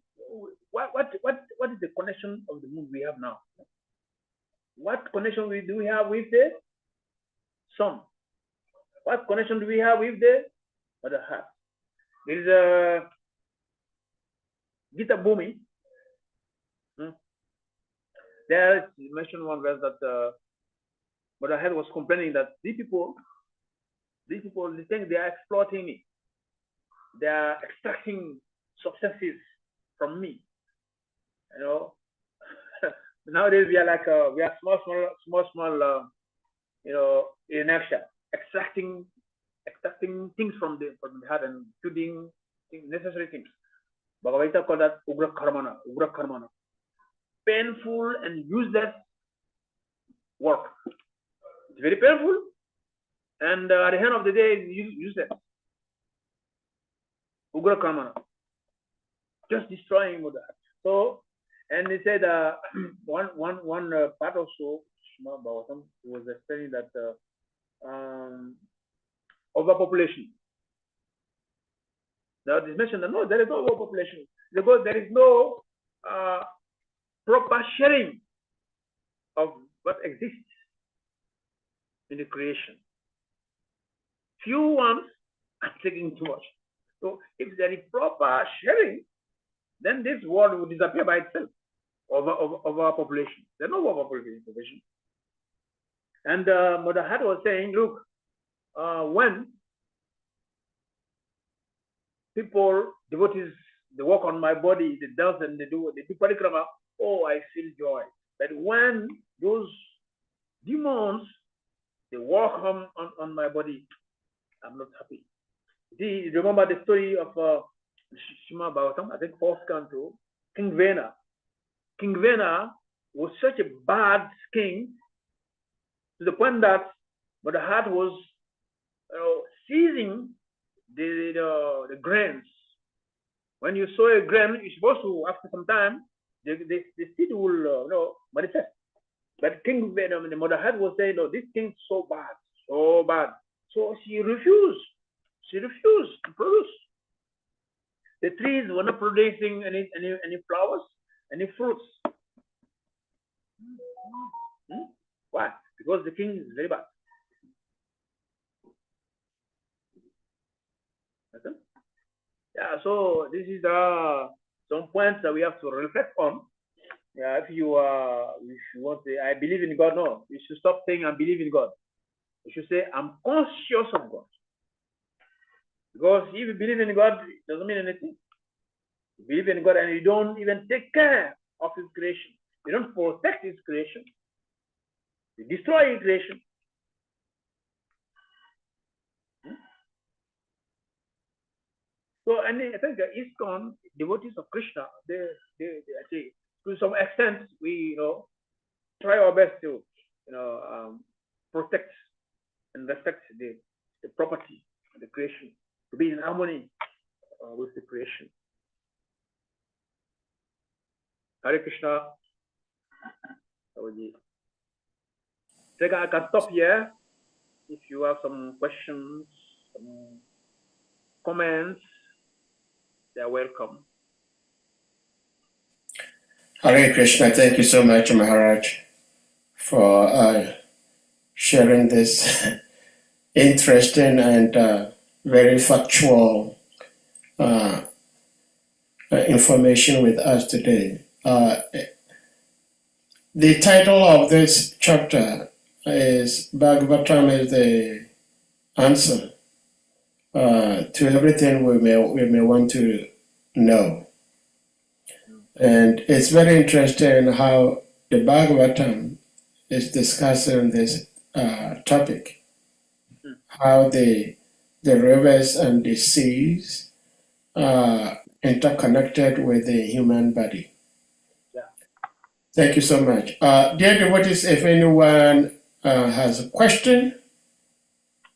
what is the connection of the moon we have now? What connection do we have with the sun? What connection do we have with the Mother Heart? There is a Gita Bhumi. There you mentioned one verse that but I was complaining that these people, they think they are exploiting me. They are extracting substances from me. You know, nowadays we are like we are small. You know, inertia, extracting things from the heart and doing necessary things. Bhagavad Gita called that ugra karmana, painful and useless work. It's very painful, and at the end of the day, it's useless. Ugra karmana, just destroying the heart. So, and he said one part also, he was explaining that overpopulation. Now it is mentioned that no, there is no overpopulation because there is no proper sharing of what exists in the creation. Few ones are taking too much. So if there is proper sharing, then this world will disappear by itself. Overpopulation. There's no overpopulation. And Mother Hat was saying, look, when people, devotees, they walk on my body, they dance and they do parikrama, oh, I feel joy. But when those demons, they walk on my body, I'm not happy. See, remember the story of Shima Bhagavatam, I think fourth canto, King Vena. King Vena was such a bad king to the point that Mother Heart was seizing the grains. When you sow a grain, you're supposed to, after some time, the seed will manifest. But King Vena, the Mother Heart was saying, no, this thing's so bad. So she refused. She refused to produce. The trees were not producing any flowers, any fruits. Why? Because the king is very bad. Okay? Yeah, so this is some points that we have to reflect on. Yeah, if you want to say, I believe in God, no. You should stop saying I believe in God. You should say, I'm conscious of God. Because if you believe in God, it doesn't mean anything. You believe in God and you don't even take care of His creation. You don't protect His creation. You destroy His creation. So, and I think ISKCON, devotees of Krishna, they actually, to some extent, we try our best to protect and respect the property of the creation, to be in harmony with the creation. Hare Krishna. I think I can stop here. If you have some questions, some comments, they are welcome. Hare Krishna. Thank you so much, Maharaj, for sharing this interesting and very factual information with us today. The title of this chapter is Bhagavatam is the answer to everything we may want to know. And it's very interesting how the Bhagavatam is discussing this topic, how the rivers and the seas are interconnected with the human body. Thank you so much. Dear devotees, if anyone has a question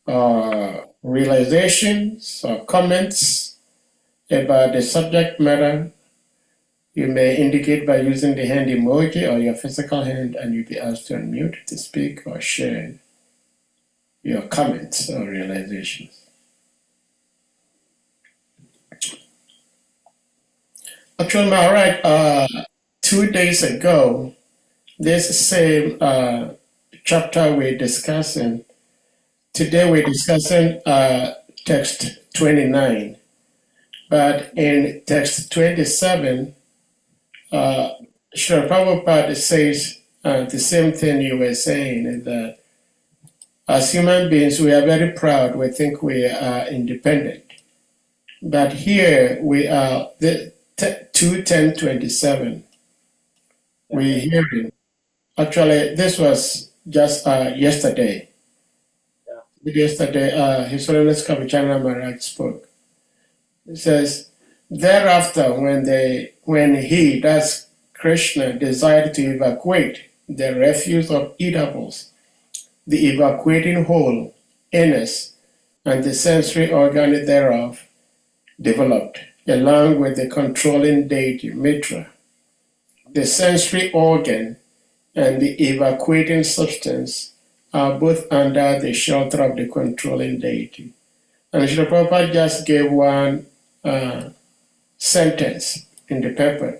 or realizations or comments about the subject matter, you may indicate by using the hand emoji or your physical hand, and you'll be asked to unmute to speak or share your comments or realizations. Actually, Maharaj, 2 days ago, this same chapter we're discussing, today we're discussing text 29, but in text 27, Srila Prabhupada says the same thing you were saying, is that As human beings, we are very proud. We think we are independent. But here we are, the 2.10.27. We're hearing. Actually, this was just yesterday. Yesterday, His Holiness Kavichana Maharaj spoke. It says, thereafter, when he, that's Krishna, desired to evacuate the refuse of eatables, the evacuating whole, anus, and the sensory organ thereof developed, along with the controlling deity, Mitra. The sensory organ and the evacuating substance are both under the shelter of the controlling deity. And Srila Prabhupada just gave one sentence in the paper.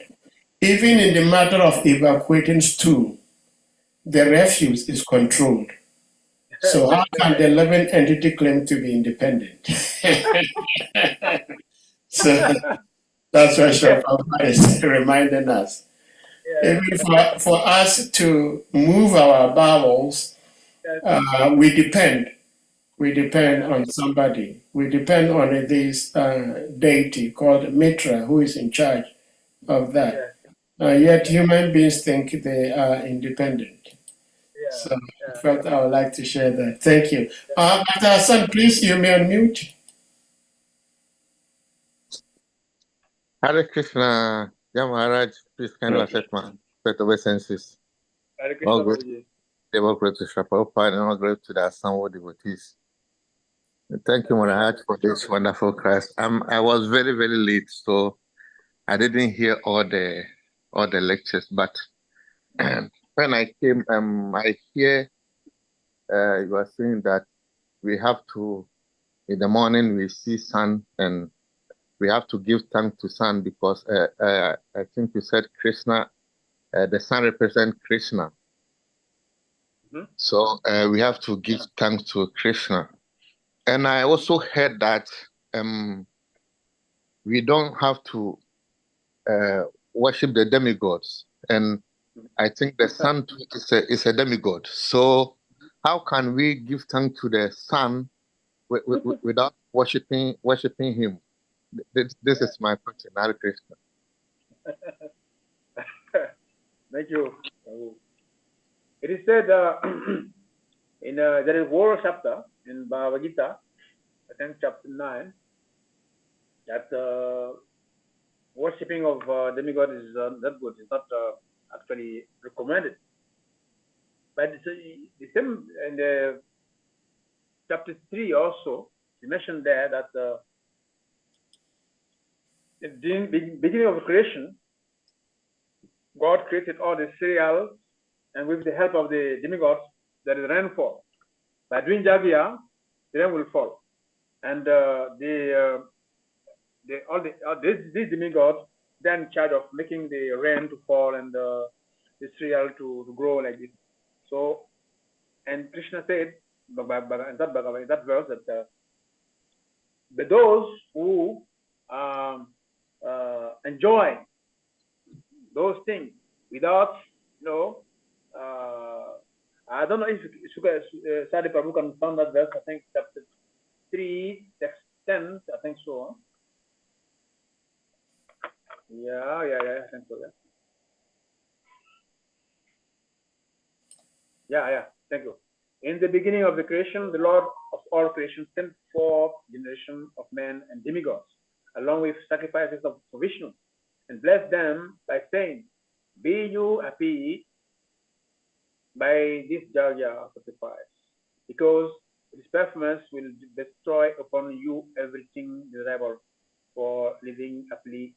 Even in the matter of evacuating stool, the refuse is controlled. So how can the living entity claim to be independent? So that's what Srila Prabhupada is reminding us. Even for us to move our bowels, we depend on somebody. We depend on this deity called Mitra, who is in charge of that. Yet human beings think they are independent. So I felt I would like to share that. Thank you. Dr. Hassan, please, you may unmute. Hare Krishna, Maharaj, please kindly accept my set obeisances. All great, all great to Srila Prabhupada and all great to the assembled devotees. Thank you, Maharaj, for this wonderful class. I was very, very late, so I didn't hear all the lectures. But when I came, I hear you are saying that we have to, in the morning we see sun and we have to give thanks to sun because I think you said Krishna, the sun represents Krishna. Mm-hmm. So we have to give thanks to Krishna. And I also heard that we don't have to worship the demigods. And I think the sun is a demigod. So how can we give thanks to the sun without worshiping him? This is my question. Hare Krishna. Thank you. It is said in there is war chapter in Bhagavad Gita, I think chapter 9, that worshipping of demigod is not good. It's not actually recommended. But the same in the chapter 3 also, you mentioned there that at the beginning of creation, God created all the cereals, and with the help of the demigods, there is rainfall. By doing Jagya, the rain will fall, and these demigods then in charge of making the rain to fall and the cereal to grow like this. So, and Krishna said in that verse that those who enjoy those things without, I don't know if Sadi Prabhu can find that verse. I think chapter 3, text 10. I think so. Yeah. I think so. Yeah. Thank you. In the beginning of the creation, the Lord of all creation sent forth generation of men and demigods, along with sacrifices of Vishnu, and blessed them by saying, "Be you happy by this Jagya sacrifice, because this performance will destroy upon you everything desirable for living happily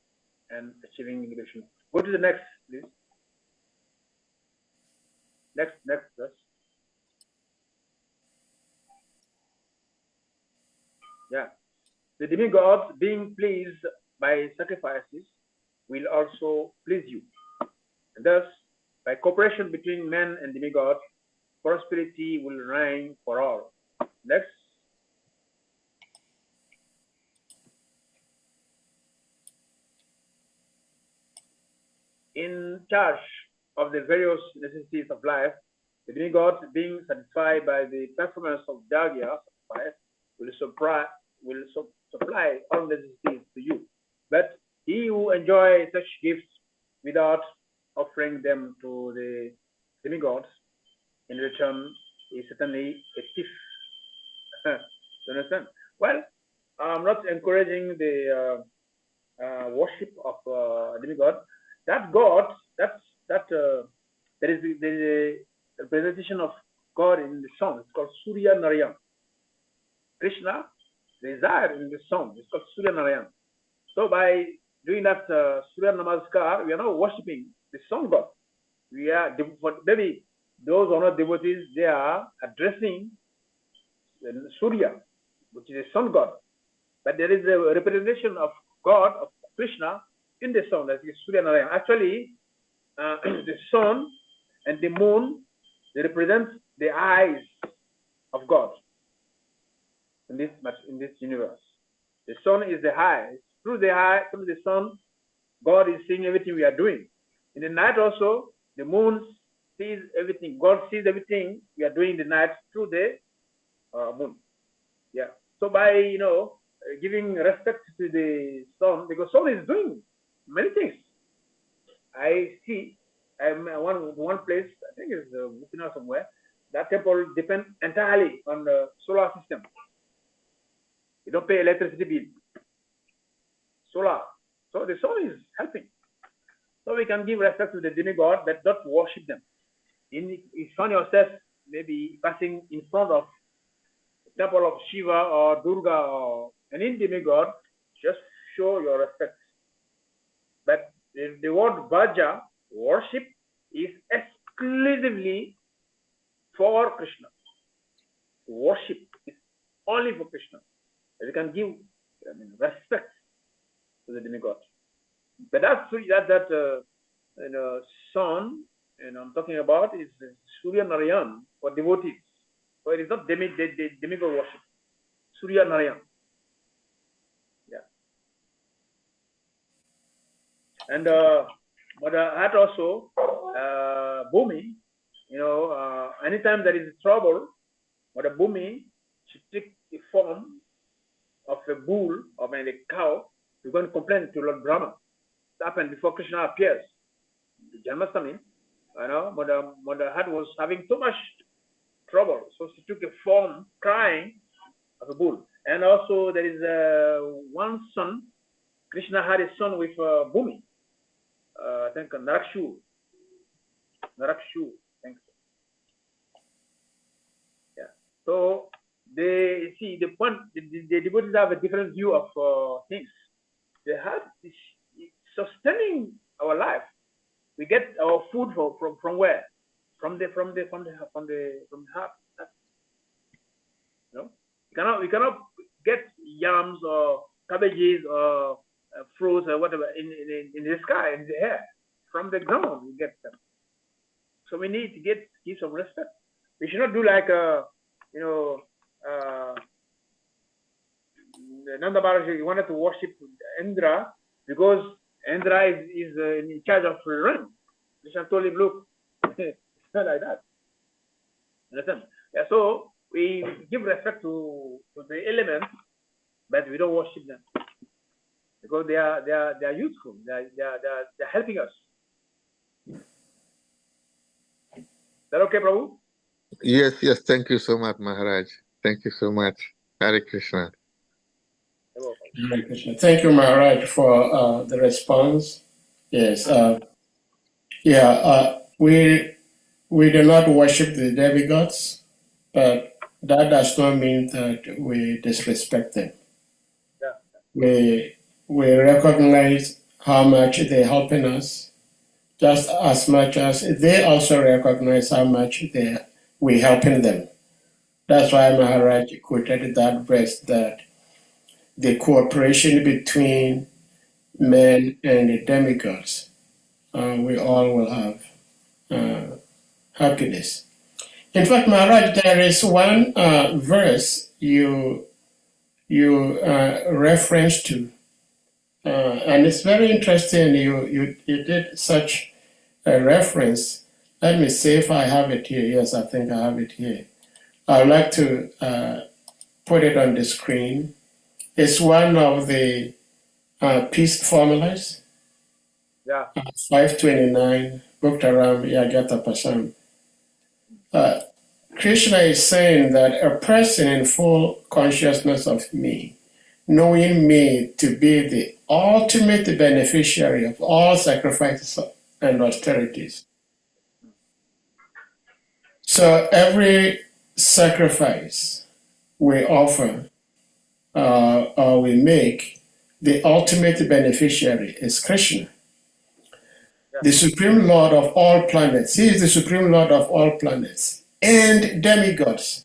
and achieving liberation." Go to the next, please. Next verse. Yeah. The demigods, being pleased by sacrifices, will also please you. And thus, by cooperation between men and demigods, prosperity will reign for all. Next. In charge of the various necessities of life, The demigod, being satisfied by the performance of Jagya, will supply all necessities to you. But he who enjoys such gifts without offering them to the demigods in return is certainly a thief. You understand? Well, I'm not encouraging the worship of demigod. That God, there is a representation of God in the song. It's called Surya Narayan. Krishna resides in the song. It's called Surya Narayan. So by doing that Surya Namaskar, we are not worshiping the sun god. We are, maybe those who are not devotees, they are addressing Surya, which is a sun god. But there is a representation of God, of Krishna, in the sun, that is Surya Narayan. Actually, the sun and the moon, they represent the eyes of God in this universe. The sun is the eye. Through the sun, God is seeing everything we are doing. In the night also, the moon sees everything. God sees everything we are doing in the night through the moon. Yeah. So by giving respect to the sun, because sun is doing many things. I see. I'm one place. I think it's Burkina somewhere. That temple depends entirely on the solar system. You don't pay electricity bill. Solar. So the sun is helping. So we can give respect to the demigod, but not worship them. You find yourself maybe passing in front of the temple of Shiva or Durga or any demigod, just show your respect. But the word Bhaja, worship, is exclusively for Krishna. Worship is only for Krishna. You can give respect to the demigod. But that son, I'm talking about is Surya Narayan for devotees. So it is not demigod worship. Surya Narayan. Yeah. And Mother had also Bhumi. Anytime there is trouble, Mother Bhumi should take the form of a bull or a cow to go and complain to Lord Brahma. It happened before Krishna appears. The Janmashtami, Mother Hat was having so much trouble, so she took a form crying of a bull. And also there is one son. Krishna had a son with Bhumi. I think Narakshu. Thanks. Yeah. So they see the point. The devotees have a different view of things. They have this sustaining our life. We get our food from where? From the heart. We cannot get yams or cabbages or fruits or whatever in the sky, in the air. From the ground we get them. So we need to give some respect. We should not do like Nanda Maharaj, he wanted to worship Indra because Indra is in charge of rain. Krishna told him, look, it's not like that. Understand? Yeah, so we give respect to the elements, but we don't worship them because they are useful. They're helping us. Is that okay, Prabhu? Yes. Thank you so much, Maharaj. Thank you so much. Hare Krishna. Hare Krishna. Thank you, Maharaj, for the response. Yes. We do not worship the demigods, but that does not mean that we disrespect them. Yeah. We recognize how much they're helping us, just as much as they also recognize how much we're helping them. That's why Maharaj quoted that verse that the cooperation between men and the demigods, we all will have happiness. In fact, Maharaj, there is one verse you reference to, and it's very interesting. You did such a reference. Let me see if I have it here. Yes, I think I have it here. I would like to put it on the screen. It's one of the peace formulas. Yeah. 529, Bhaktaram Yagata Pasam. Krishna is saying that a person in full consciousness of me, knowing me to be the ultimate beneficiary of all sacrifices and austerities. So every sacrifice we offer or we make, the ultimate beneficiary is Krishna, the Supreme Lord of all planets. He is the Supreme Lord of all planets and demigods.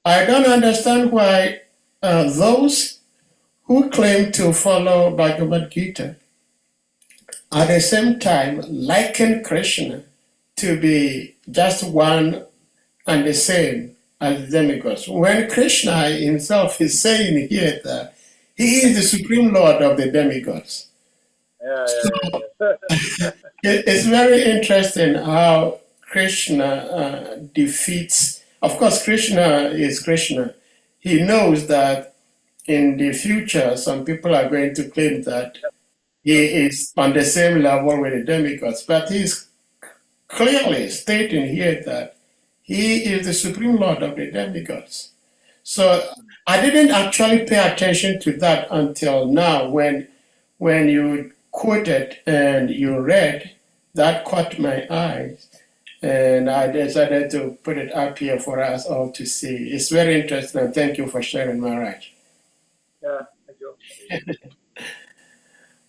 I don't understand why those who claim to follow Bhagavad Gita at the same time liken Krishna to be just one and the same as demigods. When Krishna himself is saying here that he is the Supreme Lord of the demigods. It's very interesting how Krishna defeats. Of course, Krishna is Krishna. He knows that in the future, some people are going to claim that he is on the same level with the demigods, but he's clearly stating here that he is the Supreme Lord of the demigods. So I didn't actually pay attention to that until now when you quoted and you read, that caught my eyes. And I decided to put it up here for us all to see. It's very interesting, and thank you for sharing, Maharaj. Yeah, thank you.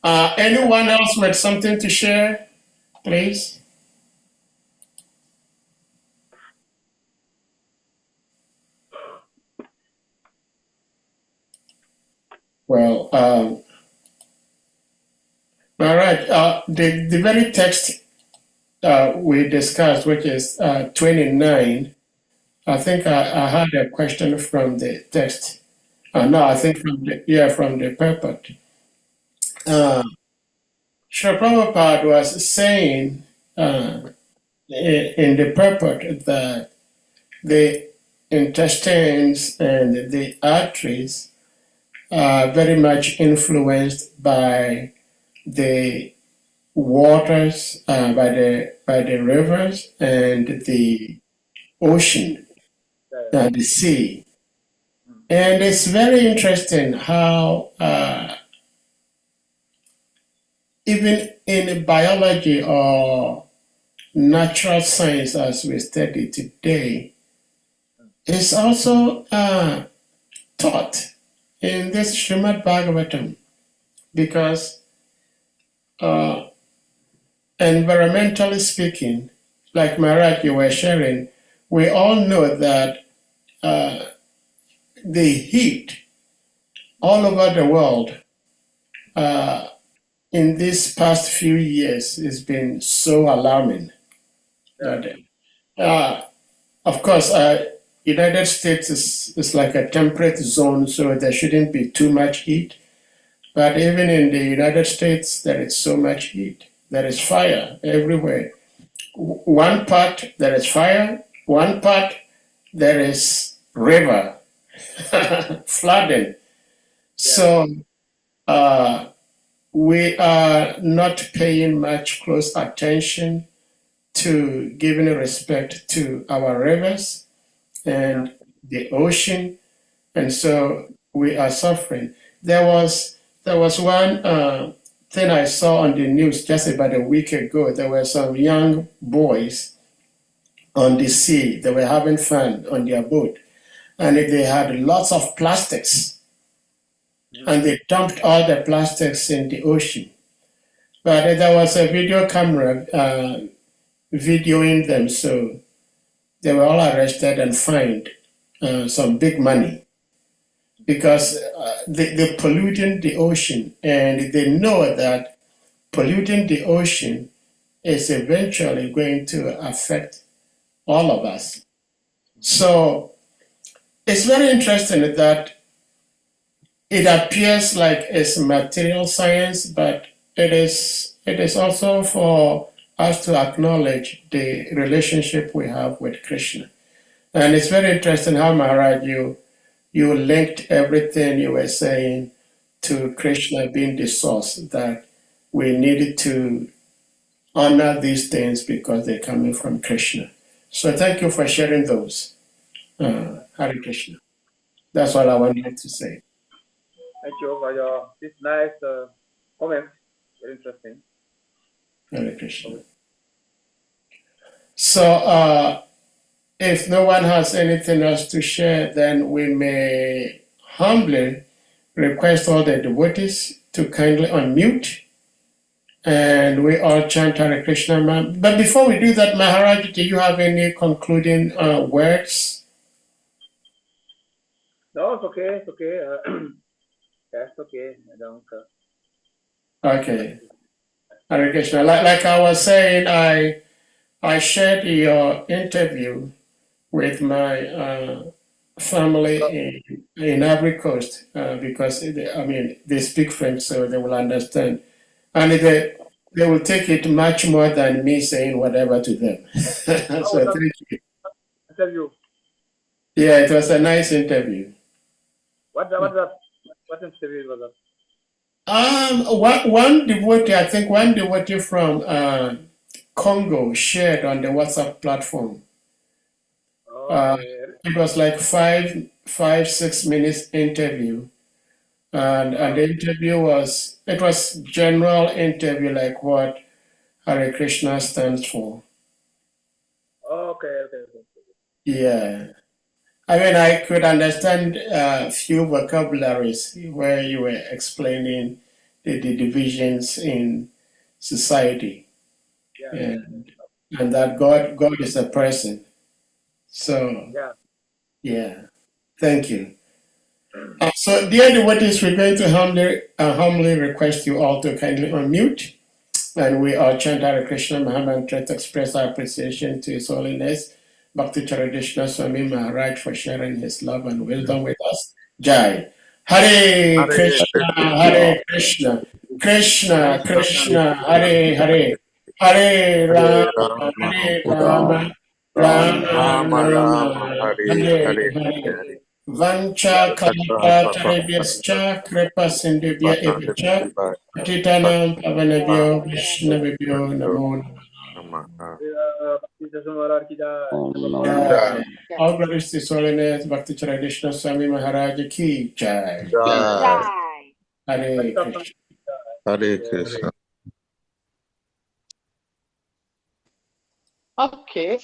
Anyone else with something to share, please? Well, Maharaj, the very text we discussed, which is 29, I think I had a question from the text. No, I think from the purport. Srila Prabhupada was saying in the purport that the intestines and the arteries are very much influenced by the waters, by the rivers and the ocean, the sea. And it's very interesting how even in biology or natural science as we study today, it's also taught in this Srimad Bhagavatam, because environmentally speaking, like Maharaj, you were sharing, we all know that the heat all over the world in these past few years has been so alarming. Of course, United States is like a temperate zone, so there shouldn't be too much heat. But even in the United States, there is so much heat. There is fire everywhere. One part there is fire, one part there is river flooding. So we are not paying much close attention to giving respect to our rivers and the ocean, and so we are suffering. There was one thing I saw on the news just about a week ago. There were some young boys on the sea. They were having fun on their boat, and they had lots of plastics, and they dumped all the plastics in the ocean. But there was a video camera videoing them, so they were all arrested and fined some big money, because they're polluting the ocean, and they know that polluting the ocean is eventually going to affect all of us. So it's very interesting that it appears like it's material science, but it is also for us to acknowledge the relationship we have with Krishna. And it's very interesting how, Maharaj, you linked everything you were saying to Krishna being the source, that we needed to honor these things because they're coming from Krishna. So thank you for sharing those. Hare Krishna. That's all I wanted to say. Thank you for your this nice comment. Very interesting. Hare Krishna. So if no one has anything else to share, then we may humbly request all the devotees to kindly unmute, and we all chant Hare Krishna. But before we do that, Maharaj, do you have any concluding words? No, it's okay. It's okay. That's okay. I don't. Okay. Hare Krishna. Like I was saying, I shared your interview with my family in Ivory Coast because they speak French, so they will understand, and they will take it much more than me saying whatever to them. So thank you. Interview. Yeah, it was a nice interview. What interview was that? One devotee from Congo shared on the WhatsApp platform. It was like 5-6 minutes interview, and the interview was general interview, like what Hare Krishna stands for. Okay. Yeah, I could understand a few vocabularies where you were explaining the divisions in society, and that God is a person. So yeah, thank you. So, dear devotees, we're going to humbly request you all to kindly unmute, and we all chant Hare Krishna Mahamantra to express our appreciation to His Holiness Bhakti Charadishna Swami Maharaj for sharing his love and wisdom with us. Jai. Hare Krishna, Hare Krishna, Krishna Krishna, Hare Hare, Hare Rama, Hare Rama, Rama Rama, Hare Hare. Vancha kalpa tarabhyascha kripa sindhubhya evacha patitanam pavanabhyo Vaishnavibhyo namo namaha. All glories to His Holiness Bhakti Charadishna Swami Maharaj ki jai. Hare Krishna. Hare Krishna. Okay.